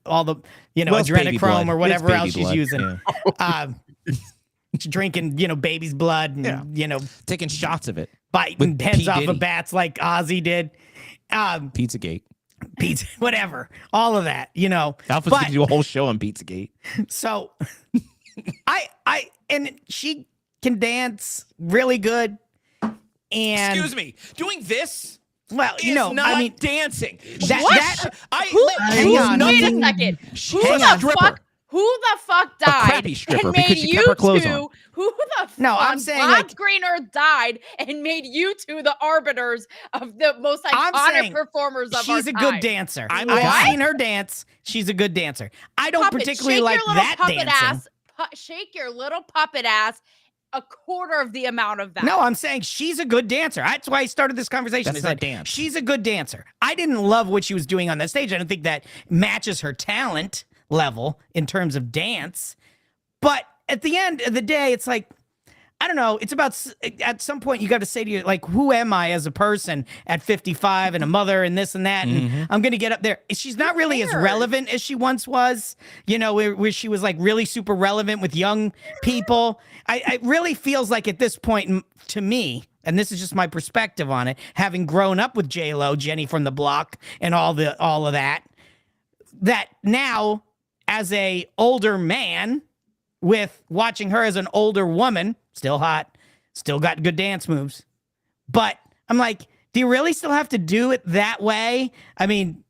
all the adrenochrome or whatever else she's using. Yeah. She's drinking baby's blood and
taking shots of it,
biting heads off of bats like Ozzy did.
Pizzagate,
whatever, all of that.
Alpha's gonna do a whole show on Pizzagate.
So, and she can dance really good. And
excuse me, doing this.
Well,
not dancing.
Hang on. Wait a second. Who the fuck died?
A crappy stripper
and made
because she kept her clothes on.
Who the fuck?
No, I'm saying
screener died and made you two the arbiters of the most iconic performers of our time.
She's a good dancer. I've seen her dance. She's a good dancer. I don't particularly like that dancing.
Shake your little puppet ass. A quarter of the amount of that.
No, I'm saying she's a good dancer. That's why I started this conversation.
That's not dance.
She's a good dancer. I didn't love what she was doing on that stage. I don't think that matches her talent level in terms of dance. But at the end of the day, it's like, I don't know. It's about, at some point, you got to say to you, like, who am I as a person at 55 and a mother and this and that? And I'm going to get up there. She's not really as relevant as she once was, where she was like really super relevant with young people. It really feels like at this point to me, and this is just my perspective on it, having grown up with J-Lo, Jenny from the Block, and all of that now as a older man, with watching her as an older woman, still hot, still got good dance moves. But I'm like, do you really still have to do it that way? I mean,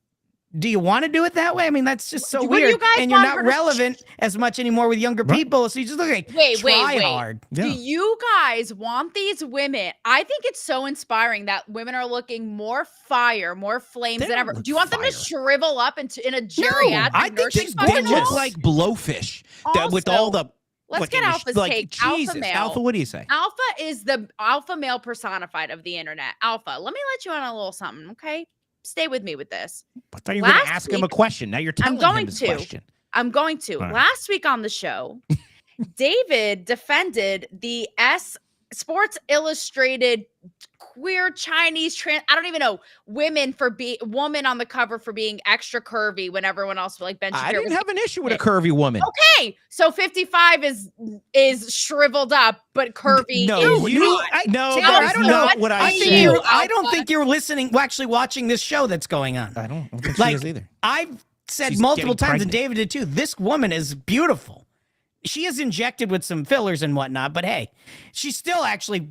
do you want to do it that way? I mean, that's just so weird. And you're not relevant as much anymore with younger people. So you just look like, try hard.
Yeah. Do you guys want these women? I think it's so inspiring that women are looking more fire, more flames than ever. Do you want them to shrivel up in a geriatric?
No, I think they look like blowfish with all the.
Let's get Alpha's take.
Jesus,
Alpha male.
Alpha, what do you say?
Alpha is the alpha male personified of the internet. Alpha, let me let you on a little something, okay? Stay with me with this.
I thought you were going to ask him a question. Now you're telling him this question.
I'm going to.
All right.
Last week on the show, David defended the Sports Illustrated queer Chinese I don't even know, woman on the cover for being extra curvy when everyone else like Ben Shapiro.
I didn't have an issue with a curvy woman.
Okay, so 55 is shriveled up but curvy.
No,
I don't
know
what I said. I don't think you're listening, actually watching this show that's going on.
I don't think she is either.
I've said
She's
multiple
getting
times, and
pregnant.
David did too. This woman is beautiful. She is injected with some fillers and whatnot, but hey, she's still actually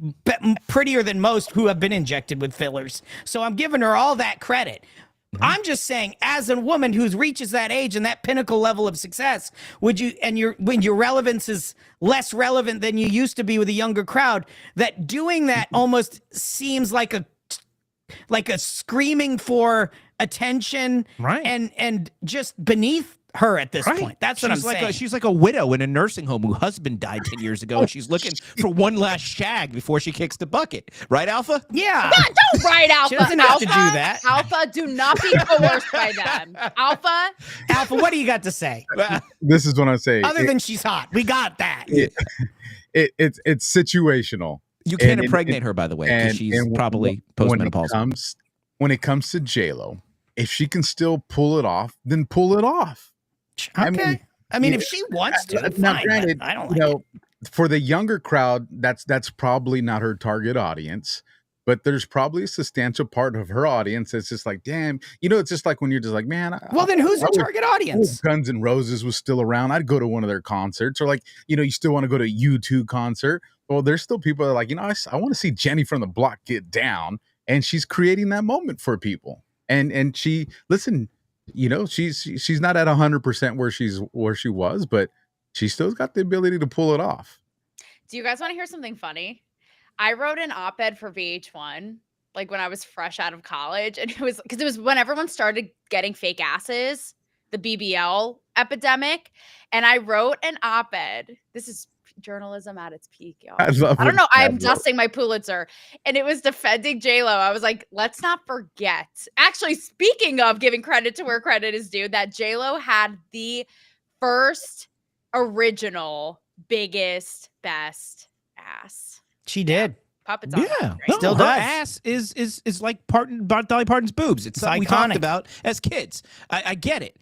prettier than most who have been injected with fillers. So I'm giving her all that credit. I'm just saying, as a woman who reaches that age and that pinnacle level of success, when your relevance is less relevant than you used to be with a younger crowd, that doing that almost seems like a screaming for attention,
right?
And just beneath her at this point. That's what I'm saying.
She's like a widow in a nursing home whose husband died 10 years ago, and she's looking for one last shag before she kicks the bucket. Right, Alpha?
Yeah.
Don't write Alpha.
She doesn't have to do that.
Alpha, do not be coerced by them. Alpha,
what do you got to say?
This is what I'm saying.
Other than she's hot. We got that.
It's situational.
You can't impregnate her, by the way, because she's probably postmenopausal.
When it comes to J-Lo, if she can still pull it off, then pull it off.
Okay. I mean, if she wants to,
now,
fine.
granted,
I don't like it.
For the younger crowd, that's probably not her target audience. But there's probably a substantial part of her audience that's just like, damn, it's just like when you're just like, man.
Then who's her target audience?
Guns N' Roses was still around. I'd go to one of their concerts, or you still want to go to a U2 concert. Well, there's still people that are like, I want to see Jenny from the Block get down, and she's creating that moment for people. And she, listen, she's not at 100% where she was, but she still's got the ability to pull it off.
do you guys want to hear something funny? I wrote an op-ed for VH1 like when I was fresh out of college, and it was when everyone started getting fake asses, the BBL epidemic, and I wrote an op-ed. This is journalism at its peak, y'all. I don't know. I'm dusting my Pulitzer, and it was defending J-Lo. I was like, let's not forget. Actually, speaking of giving credit to where credit is due, that J-Lo had the first original, biggest, best ass.
She did.
Puppets on
Yeah,
that,
no,
Still
her
does.
ass is like Dolly Parton's boobs. It's something we talked
iconic.
about as kids. I get it.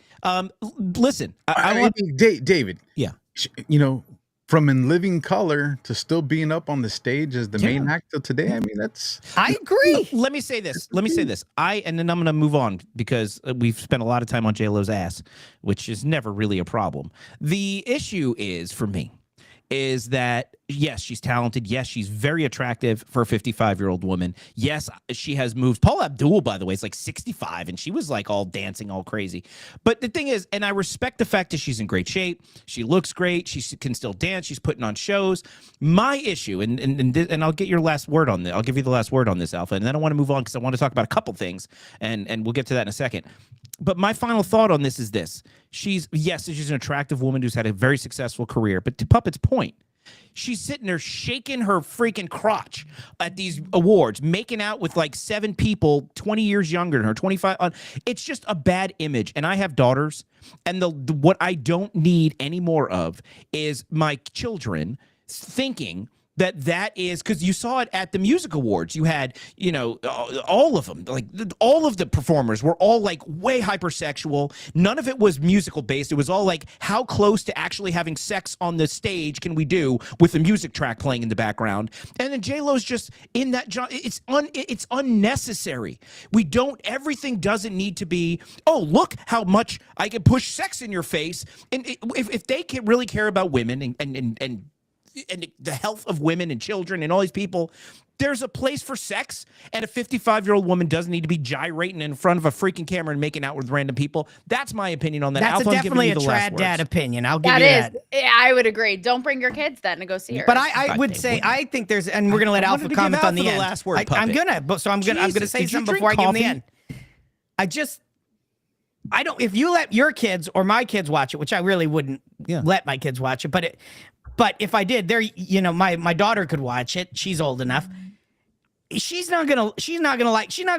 Listen,
I want David.
Yeah,
from In Living Color to still being up on the stage as the main actor today. I mean, that's.
I agree.
Let me say this. And then I'm going to move on because we've spent a lot of time on J-Lo's ass, which is never really a problem. The issue is, for me, is that, yes, she's talented. Yes, she's very attractive for a 55-year-old woman. Yes, she has moves. Paula Abdul, by the way, is like 65, and she was like all dancing all crazy. But the thing is, and I respect the fact that she's in great shape. She looks great. She can still dance. She's putting on shows. My issue, and I'll get your last word on this. I'll give you the last word on this, Alpha, and then I want to move on because I want to talk about a couple things, and we'll get to that in a second. But my final thought on this is this. She's an attractive woman who's had a very successful career. But to Puppet's point, she's sitting there shaking her freaking crotch at these awards, making out with like 7 people 20 years younger than her, 25. It's just a bad image. And I have daughters. And what I don't need any more of is my children thinking that is, because you saw it at the music awards. You had, all of them, like all of the performers were all like way hypersexual. None of it was musical based. It was all like, how close to actually having sex on the stage can we do with a music track playing in the background? And then J-Lo's just in that. It's unnecessary. Everything doesn't need to be, oh, look how much I can push sex in your face. And if they really care about women and the health of women and children and all these people, there's a place for sex, and a 55-year-old woman doesn't need to be gyrating in front of a freaking camera and making out with random people. That's my opinion on that.
That's
Alpha,
definitely a trad dad opinion. I'll give you that.
Yeah, I would agree. Don't bring your kids then to go see her.
But I would say, I think there's, and we're going to let Alpha comment on the end.
Last word,
I'm going to say something before I give him the end. I don't, if you let your kids or my kids watch it, which I really wouldn't let my kids watch it, but if I did, my daughter could watch it. She's old enough. she's not gonna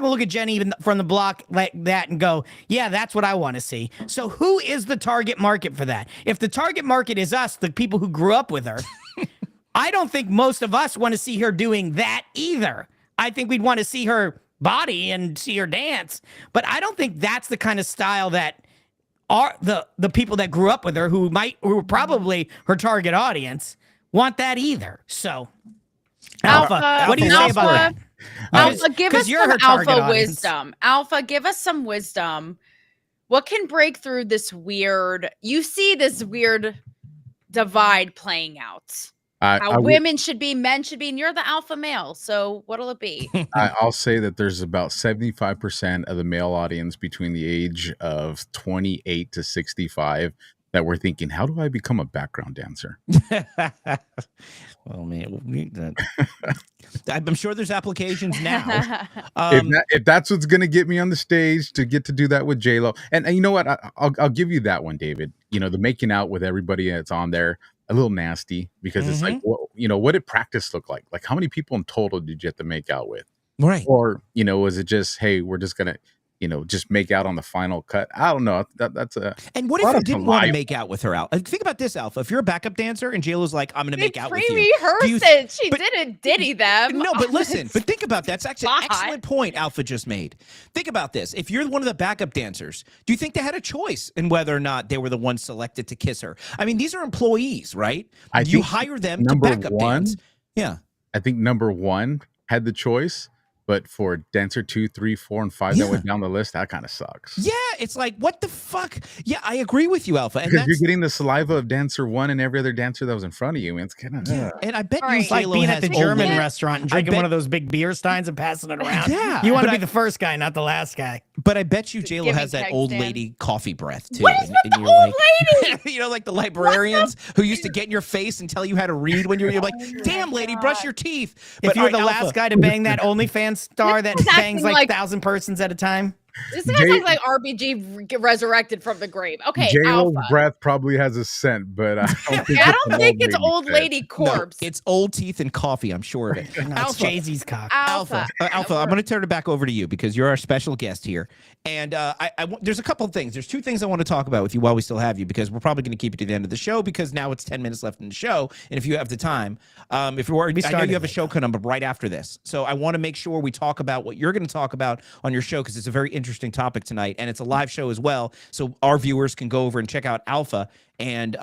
look at Jenny even from the block like that and go, yeah, that's what I want to see. So who is the target market for that? If the target market is us, the people who grew up with her, I don't think most of us want to see her doing that either. I think we'd want to see her body and see her dance, but I don't think that's the kind of style that are the people that grew up with her, who were probably her target audience, want that either. So Alpha, what do you say about that?
Alpha, give us some alpha
audience.
wisdom. Alpha, give us some wisdom. What can break through this weird, you see this weird divide playing out? How women should be, men should be, and you're the alpha male. So what'll it be?
I'll say that there's about 75% of the male audience between the age of 28 to 65 that we're thinking, how do I become a background dancer?
Well, man, I'm sure there's applications now.
If that's what's going to get me on the stage to get to do that with J-Lo. And you know what? I'll give you that one, David. You know, the making out with everybody that's on there, a little nasty, because it's like, what did practice look like? Like, how many people in total did you have to make out with?
Right.
Or, was it just, hey, we're just going to, just make out on the final cut? I don't know. That's a.
And what if you didn't want to make out with her, Al? Think about this, Alpha. If you're a backup dancer and JLo's like, I'm going to make out with you.
Pre-rehearsed it. She didn't ditty them.
No, but listen. But think about that. That's actually an excellent point Alpha just made. Think about this. If you're one of the backup dancers, do you think they had a choice in whether or not they were the ones selected to kiss her? I mean, these are employees, right? You hire them to backup dance. Yeah.
I think number one had the choice. But for dancer 2, 3, 4, and 5 that went down the list, that kind of sucks.
Yeah, it's like, what the fuck? Yeah, I agree with you, Alpha. And
because you're getting the saliva of dancer 1 and every other dancer that was in front of you. And it's kind of
And I bet you
it's like being at the German restaurant and drinking one of those big beer steins and passing it around.
Yeah,
you want to be the first guy, not the last guy.
But I bet you JLo has that old lady coffee breath too.
What is with the old lady?
Like the librarians who used to get in your face and tell you how to read when you're like, damn lady, brush your teeth.
If you're the last guy to bang that OnlyFans star that bangs like 1,000 persons at a time.
This guy's like RBG resurrected from the grave. Okay,
J-Lo's
Alpha.
breath probably has a scent, but I don't
think it's old lady corpse.
No, it's old teeth and coffee. I'm sure of it.
Alpha, Jay-Z's cock.
Alpha. I'm going to turn it back over to you because you're our special guest here. And there's a couple of things. There's 2 things I want to talk about with you while we still have you, because we're probably going to keep it to the end of the show because now it's 10 minutes left in the show. And if you have the time, I know you have a show coming up right after this. So I want to make sure we talk about what you're going to talk about on your show, because it's a very interesting topic tonight, and it's a live show as well, so our viewers can go over and check out Alpha and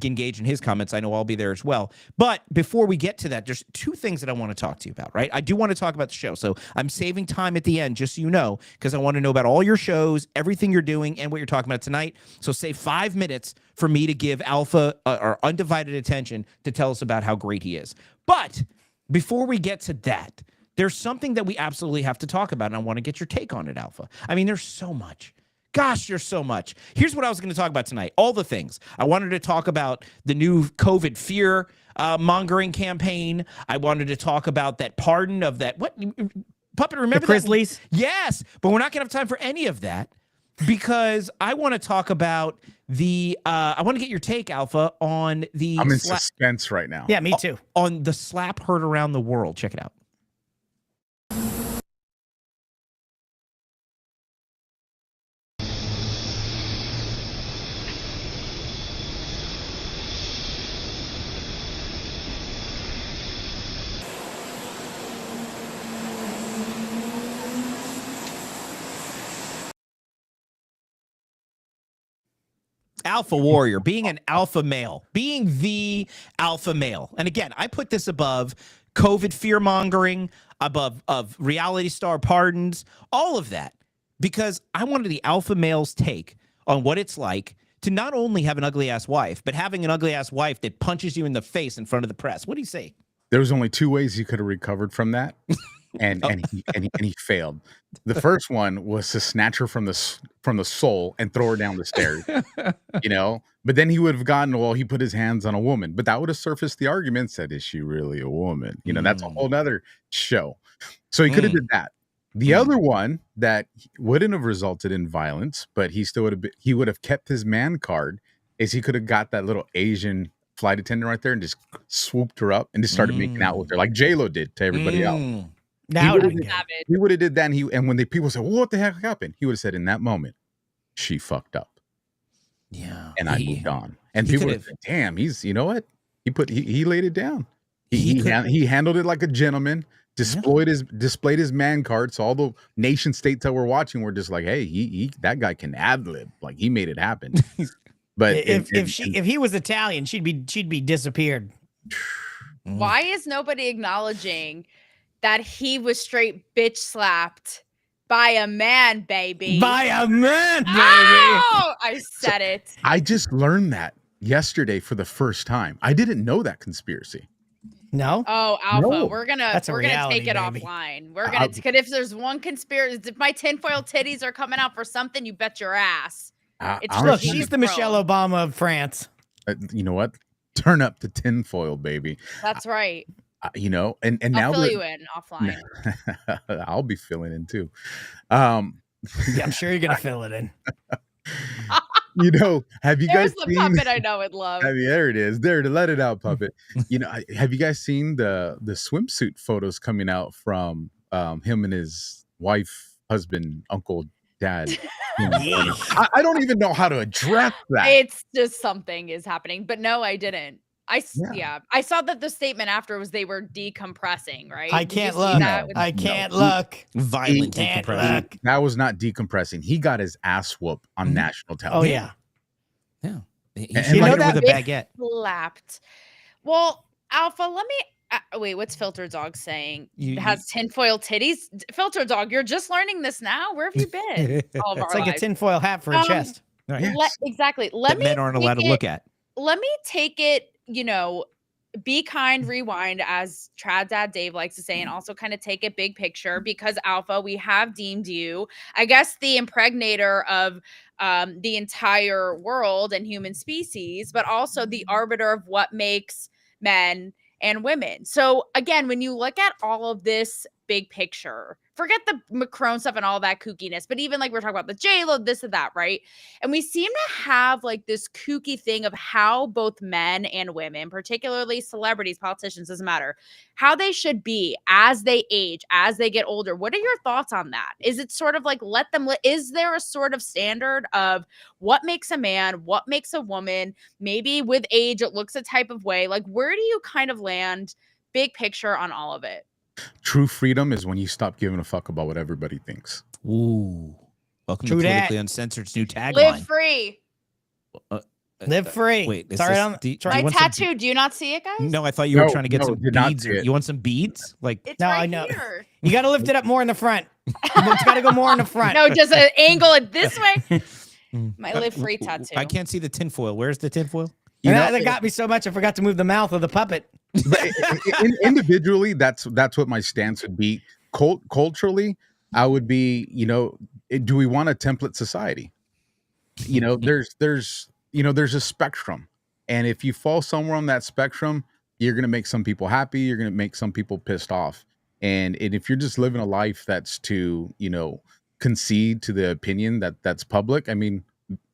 engage in his comments. I know I'll be there as well. But before we get to that, there's 2 things that I want to talk to you about, right? I do want to talk about the show, so I'm saving time at the end, just so you know, because I want to know about all your shows, everything you're doing, and what you're talking about tonight. So save 5 minutes for me to give Alpha our undivided attention to tell us about how great he is. But before we get to that, there's something that we absolutely have to talk about, and I want to get your take on it, Alpha. I mean, there's so much. Gosh, there's so much. Here's what I was going to talk about tonight. All the things. I wanted to talk about the new COVID fear mongering campaign. I wanted to talk about that pardon of that. What? Puppet, remember
the Grizzlies?
Yes, but we're not going to have time for any of that because I want to talk about I want to get your take, Alpha, on the...
I'm in suspense right now.
Yeah, me too.
On the slap heard around the world. Check it out. Alpha warrior, being an alpha male, being the alpha male. And again, I put this above COVID fear mongering, above of reality star pardons, all of that, because I wanted the alpha male's take on what it's like to not only have an ugly ass wife, but having an ugly ass wife that punches you in the face in front of the press. What do you say?
There was only 2 ways he could have recovered from that. And he failed. The first one was to snatch her from the soul and throw her down the stairs, But then he would have gotten, well, he put his hands on a woman, but that would have surfaced the argument. Said, is she really a woman? That's a whole nother show. So he could have did that. The other one that wouldn't have resulted in violence, but he would have kept his man card, is he could have got that little Asian flight attendant right there and just swooped her up and just started making out with her like J-Lo did to everybody else.
Now
he would have did that, and when the people said, well, "What the heck happened?" He would have said, "In that moment, she fucked up."
Yeah,
and I moved on. And people would say, "Damn, he's you know what? He laid it down. He handled it like a gentleman." Displayed his man card, so all the nation states that were watching were just like, "Hey, that guy can ad lib. Like he made it happen." But
if he was Italian, she'd be disappeared.
Why is nobody acknowledging that he was straight bitch slapped by a man, baby?
By a man, baby.
Oh, I said it.
I just learned that yesterday for the first time. I didn't know that conspiracy.
No.
Oh, Alpha,
No.
we're gonna take it offline. We're gonna because if there's one conspiracy, if my tinfoil titties are coming out for something, you bet your ass.
Look, she's the Michelle Obama of France.
You know what? Turn up the tinfoil, baby.
That's right.
And
I'll
now
fill you in offline.
I'll be filling in too.
Yeah, I'm sure you're gonna fill it in.
Have you
There's
guys
the
seen
puppet I know and love.
there it is. There to let it out, puppet. Have you guys seen the swimsuit photos coming out from him and his wife, husband, uncle, dad? I don't even know how to address that.
It's just something is happening, but no, I didn't. I saw that the statement after was they were decompressing, right?
I can't look. I can't look.
Violent decompressing.
That was not decompressing. He got his ass whooped on national television.
Oh
yeah.
You know that
with a baguette.
Slapped. Well, Alpha, let me wait. What's Filter Dog saying? It has tinfoil titties. Filter Dog, you're just learning this now. Where have you been? All of
it's
our
like
lives?
a tinfoil hat for a chest.
Exactly.
That men aren't allowed to look at.
Let me take it. Be kind, rewind, as Trad Dad Dave likes to say, and also kind of take it big picture, because Alpha, we have deemed you, I guess, the impregnator of the entire world and human species, but also the arbiter of what makes men and women. So again, when you look at all of this big picture, forget the Macron stuff and all that kookiness, but even like we're talking about the J-Lo, this and that, right? And we seem to have like this kooky thing of how both men and women, particularly celebrities, politicians, doesn't matter, how they should be as they age, as they get older. What are your thoughts on that? Is it sort of like is there a sort of standard of what makes a man, what makes a woman? Maybe with age, it looks a type of way. Like, where do you kind of land big picture on all of it?
True freedom is when you stop giving a fuck about what everybody thinks.
Ooh. Welcome to Politically Uncensored's new tagline.
Live free.
Live free.
Wait,
my tattoo. Do you not see it, guys?
No, I thought you were trying to get some beads. You want some beads? Like,
it's right here.
You got to lift it up more in the front. It's got to go more in the front.
No, just angle it this way. My live free tattoo.
I can't see the tinfoil. Where's the tinfoil?
That got me so much I forgot to move the mouth of the puppet.
Individually, that's what my stance would be. Culturally, I would be, do we want a template society? There's a spectrum, and if you fall somewhere on that spectrum, you're gonna make some people happy, you're gonna make some people pissed off, and if you're just living a life that's to concede to the opinion that's public, I mean,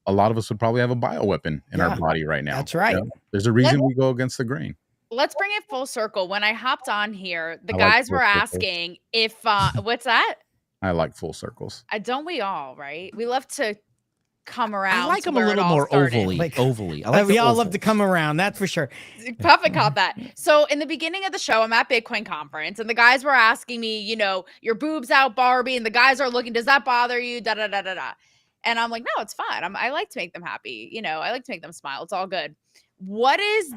a lot of us would probably have a bioweapon in our body right now.
That's right.
There's a reason we go against the grain.
Let's bring it full circle. When I hopped on here, the guys were asking if what's that?
I like full circles.
Don't we all, right? We love to come around.
I like them a little more ovally. I like
we all love to come around, that's for sure.
Puppet caught that. So in the beginning of the show, I'm at Bitcoin conference, and the guys were asking me, your boobs out, Barbie, and the guys are looking, does that bother you? Da da da da da. And I'm like, no, it's fine. I like to make them happy. I like to make them smile. It's all good. What's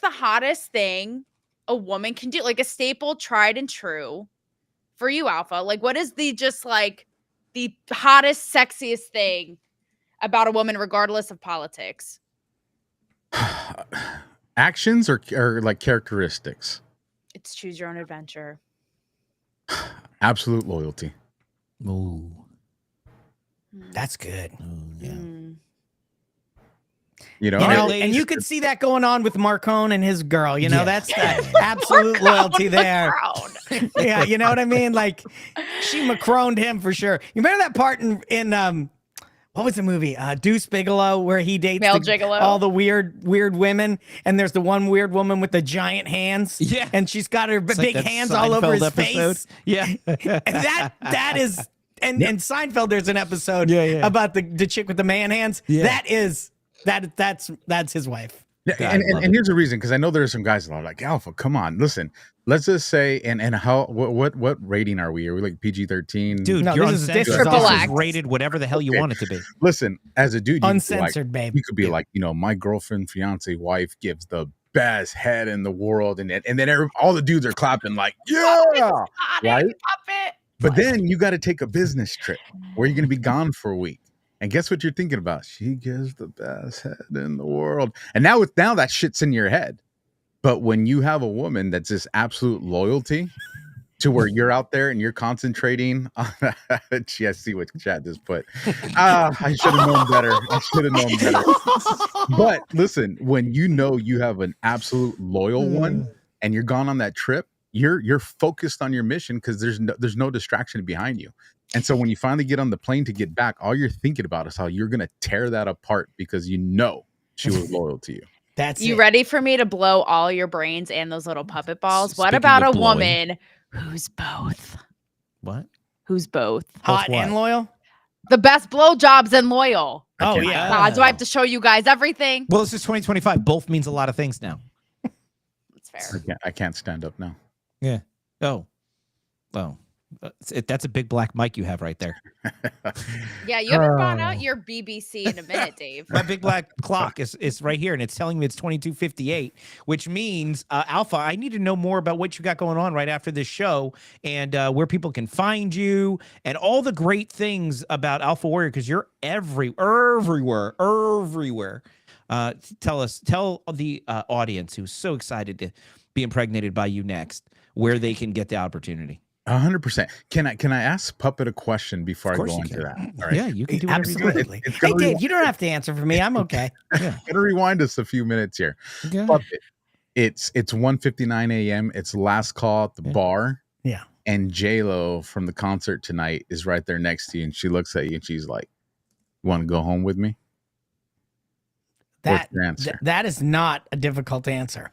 the hottest thing a woman can do? Like a staple, tried and true for you, Alpha. Like, what is the hottest, sexiest thing about a woman, regardless of politics?
Actions or like characteristics?
It's choose your own adventure.
Absolute loyalty.
Ooh.
That's good.
And
you could see that going on with Marcone and his girl. That's the absolute loyalty there. Yeah, you know what I mean? Like, she Macroned him for sure. You remember that part in what was the movie? Deuce Bigelow, where he dates
Male gigolo.
all the weird women, and there's the one weird woman with the giant hands.
Yeah.
And she's got her
It's
big
like that
hands all over his
Seinfeld
face.
Yeah.
And that is and Seinfeld, there's an episode about the chick with the man hands.
Yeah.
That's his wife.
Yeah,
God,
and here's the reason, because I know there are some guys that are like, Alpha, come on, listen. Let's just say, and how what rating are we? Are we like PG-13?
Dude,
No,
you're
this is
uncensored.
Triple
This
X.
is rated whatever the hell you want it to be.
Listen, as a dude, you
Uncensored,
could be like,
babe.
you could be like, my girlfriend, fiance, wife gives the best head in the world, and then all the dudes are clapping like, yeah, right? But then you got to take a business trip where you're going to be gone for a week. And guess what you're thinking about? She gives the best head in the world. And now that shit's in your head. But when you have a woman that's just absolute loyalty to where you're out there and you're concentrating on I see what Chad just put. I should have known better. But listen, when you have an absolute loyal one and you're gone on that trip, you're focused on your mission because there's no distraction behind you. And so when you finally get on the plane to get back, all you're thinking about is how you're going to tear that apart because she was loyal to you.
That's
You
it.
ready for me to blow all your brains and those little puppet balls? What
Speaking
about
of
a
blowing.
woman who's both?
What?
Who's both?
Hot
what?
and loyal?
The best blowjobs and loyal.
Oh,
Okay.
yeah.
God, do I have to show you guys everything?
Well, this is 2025. Both means a lot of things now.
It's fair.
I can't stand up now.
Yeah. Oh. That's a big black mic you have right there.
Yeah, you haven't brought out your BBC in a minute, Dave.
My big black clock is right here, and it's telling me it's 22:58, which means, Alpha, I need to know more about what you got going on right after this show and where people can find you and all the great things about Alpha Warrior, because you're everywhere. Tell the audience who's so excited to be impregnated by you next where they can get the opportunity.
100%. Can I ask Puppet a question before I go into that? All right.
Yeah, you can do whatever you want.
Absolutely. Hey, Dave, you don't have to answer for me. I'm okay.
Yeah.
Gonna rewind us a few minutes here.
Okay.
Puppet, it's 1:59 a.m. It's last call at the bar.
Yeah.
And J-Lo from the concert tonight is right there next to you, and she looks at you and she's like, "You want to go home with me?" What's your answer?
That is not a difficult answer.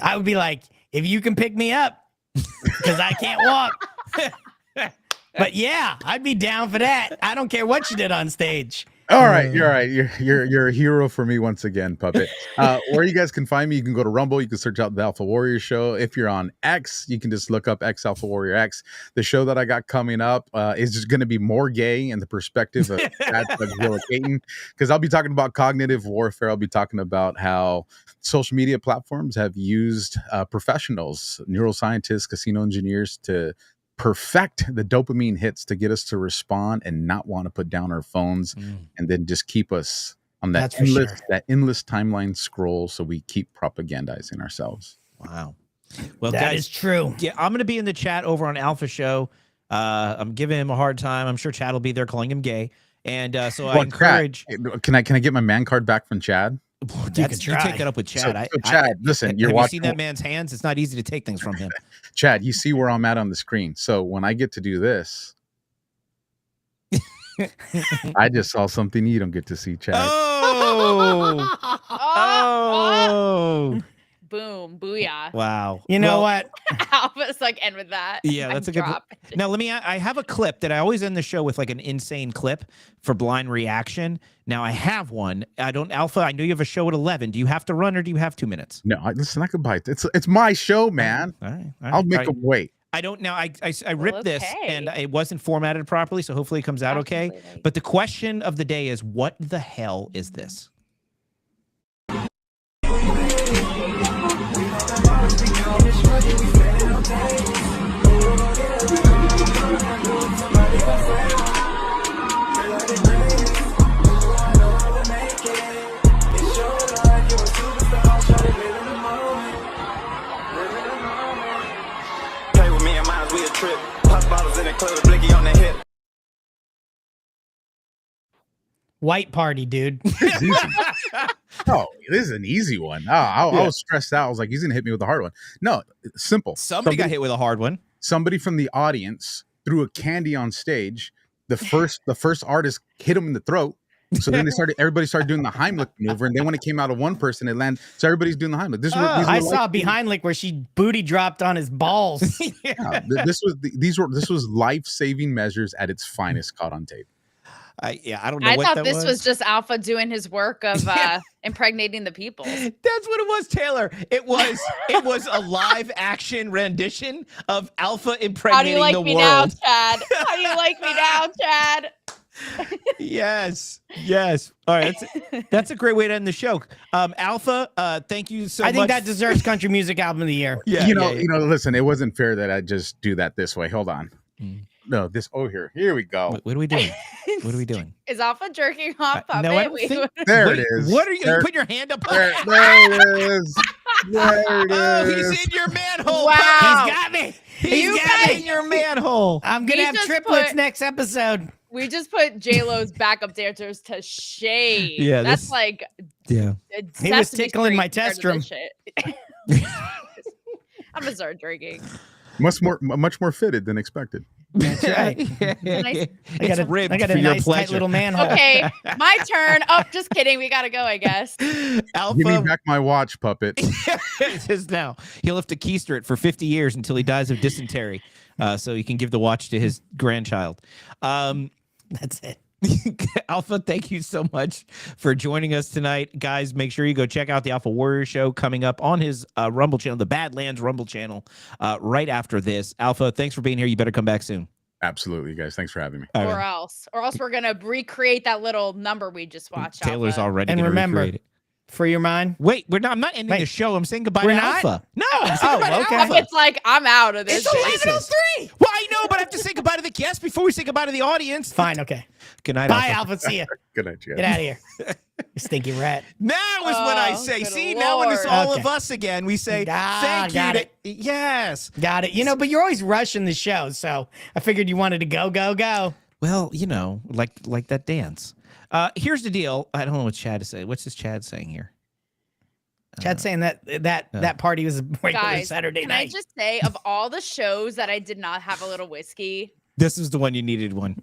I would be like, if you can pick me up, because I can't walk. But yeah, I'd be down for that. I don't care what you did on stage.
All right, you're all right. You're a hero for me once again, Puppet. Where you guys can find me, you can go to Rumble. You can search out the Alpha Warrior Show. If you're on X, you can just look up X Alpha Warrior X. The show that I got coming up is just going to be more gay in the perspective of relocating, because I'll be talking about cognitive warfare. I'll be talking about how social media platforms have used professionals, neuroscientists, casino engineers to perfect the dopamine hits to get us to respond and not want to put down our phones and then just keep us on that endless timeline scroll so we keep propagandizing ourselves.
Wow. Well,
that
guys,
is true.
Yeah, I'm going to be in the chat over on Alpha Show. I'm giving him a hard time. I'm sure Chad will be there calling him gay. And so I encourage.
Chad, can I get my man card back from Chad?
You take that up with Chad.
So Chad, listen, you're
have
watching.
You seen that man's hands? It's not easy to take things from him.
Chad, you see where I'm at on the screen. So when I get to do this, I just saw something you don't get to see, Chad.
Oh.
Boom, booyah.
Wow.
You know what?
Alpha's like, end with that.
Yeah, that's a good. Now I have a clip that I always end the show with, like an insane clip for blind reaction. Now I have one. Alpha, I know you have a show at 11. Do you have to run or do you have 2 minutes?
No, listen, I could buy it. It's my show, man.
All right.
I'll make them wait.
I don't now. I ripped this and it wasn't formatted properly, so hopefully it comes out okay. But the question of the day is, what the hell is this?
White party, dude.
Oh, this is an easy one. I was stressed out. I was like, he's gonna hit me with a hard one. No, simple.
Somebody got hit with a hard one.
Somebody from the audience threw a candy on stage. The first artist hit him in the throat. So then everybody started doing the Heimlich maneuver, and then when it came out of one person, it landed. So everybody's doing the Heimlich.
I saw Heimlich where she booty dropped on his balls.
This was life-saving measures at its finest, caught on tape.
I don't know.
I thought this was just Alpha doing his work of impregnating the people.
That's what it was, Taylor. It was a live action rendition of Alpha impregnating the world.
How do you like me now, Chad? How do you like me now, Chad?
Yes. All right, that's a great way to end the show. Alpha, thank you so much.
I think that deserves country music album of the year.
Yeah, you know. Listen, it wasn't fair that I just do that this way. Hold on. No, this. Oh, here we go.
What are we doing? What are we doing?
Is Alpha jerking off puppet?
No, I don't think.
There it is.
What are you? Put your hand up.
There it is. There it is.
Oh, he's in your manhole.
Wow.
He's got me.
He's got me in your manhole.
I'm gonna have triplets next episode.
We just put J-Lo's backup dancers to shame.
Yeah,
that's like
he was tickling my testrum.
I'm gonna start drinking.
Much more fitted than expected.
That's right.
Nice.
I got a nice tight little manhole.
Okay, my turn. Oh, just kidding. We gotta go, I guess.
Alpha,
give me back my watch, puppet.
It is now. He'll have to keister it for 50 years until he dies of dysentery, so he can give the watch to his grandchild.
That's it.
Alpha, thank you so much for joining us tonight. Guys, make sure you go check out the Alpha Warrior Show coming up on his Rumble channel, the Badlands Rumble channel, right after this. Alpha, thanks for being here. You better come back soon.
Absolutely, guys. Thanks for having me.
Or else we're going to recreate that little number we just watched.
Taylor's
Alpha.
already
and
going to
remember,
recreate it.
Free your mind.
Wait, I'm not ending the show. I'm saying goodbye to Alpha. No, I'm saying goodbye to
okay.
Alpha.
It's like I'm out of this.
It's 11:03. Well, I know, but I have to say goodbye to the guests before we say goodbye to the audience.
Fine, okay.
Good night,
Bye,
Alpha.
Alpha. See ya.
Good night, you guys.
Get out of here. You stinky rat.
Now is when I say,
good
see, now when it's
Lord.
all of us again, we say, thank you.
Got it.
Yes.
Got it. But you're always rushing the show, so I figured you wanted to go.
Well, like that dance. Here's the deal. I don't know what Chad is saying. What's this Chad saying here?
Chad's saying that party was a regular
Guys,
Saturday
can
night.
I just say, of all the shows that I did not have a little whiskey,
This is the one you needed one.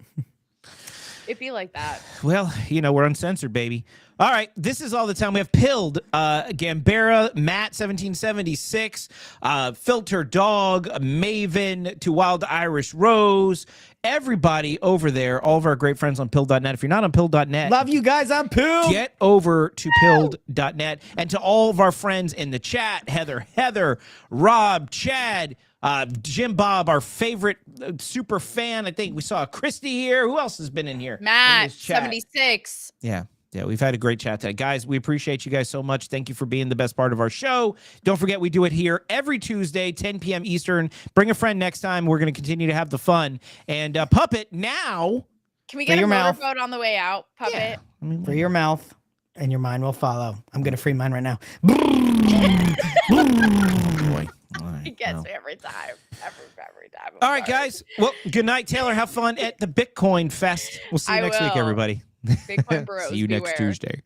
it'd be like that.
Well, we're uncensored, baby. All right, this is all the time we have. Pilled, Gambera, Matt 1776, Filter Dog, Maven, To Wild Irish Rose, everybody over there, all of our great friends on Pilled.net. If you're not on Pilled.net,
Love you guys on Pilled.
get over to Pilled.net. And to all of our friends in the chat, Heather, Rob, Chad, Jim Bob, our favorite super fan. I think we saw Christy here. Who else has been in here?
Matt 76.
Yeah, we've had a great chat today. Guys, we appreciate you guys so much. Thank you for being the best part of our show. Don't forget, we do it here every Tuesday, 10 p.m. Eastern. Bring a friend next time. We're going to continue to have the fun. And Puppet, now...
Can we get a motorboat on the way out, Puppet?
Yeah.
Free your mouth, and your mind will follow. I'm going to free mine right now.
Boy.
It gets me every time. Every time.
All right, guys. Well, good night, Taylor. Have fun at the Bitcoin Fest. We'll see you next week, everybody.
Bitcoin bros,
See you next
beware.
Tuesday.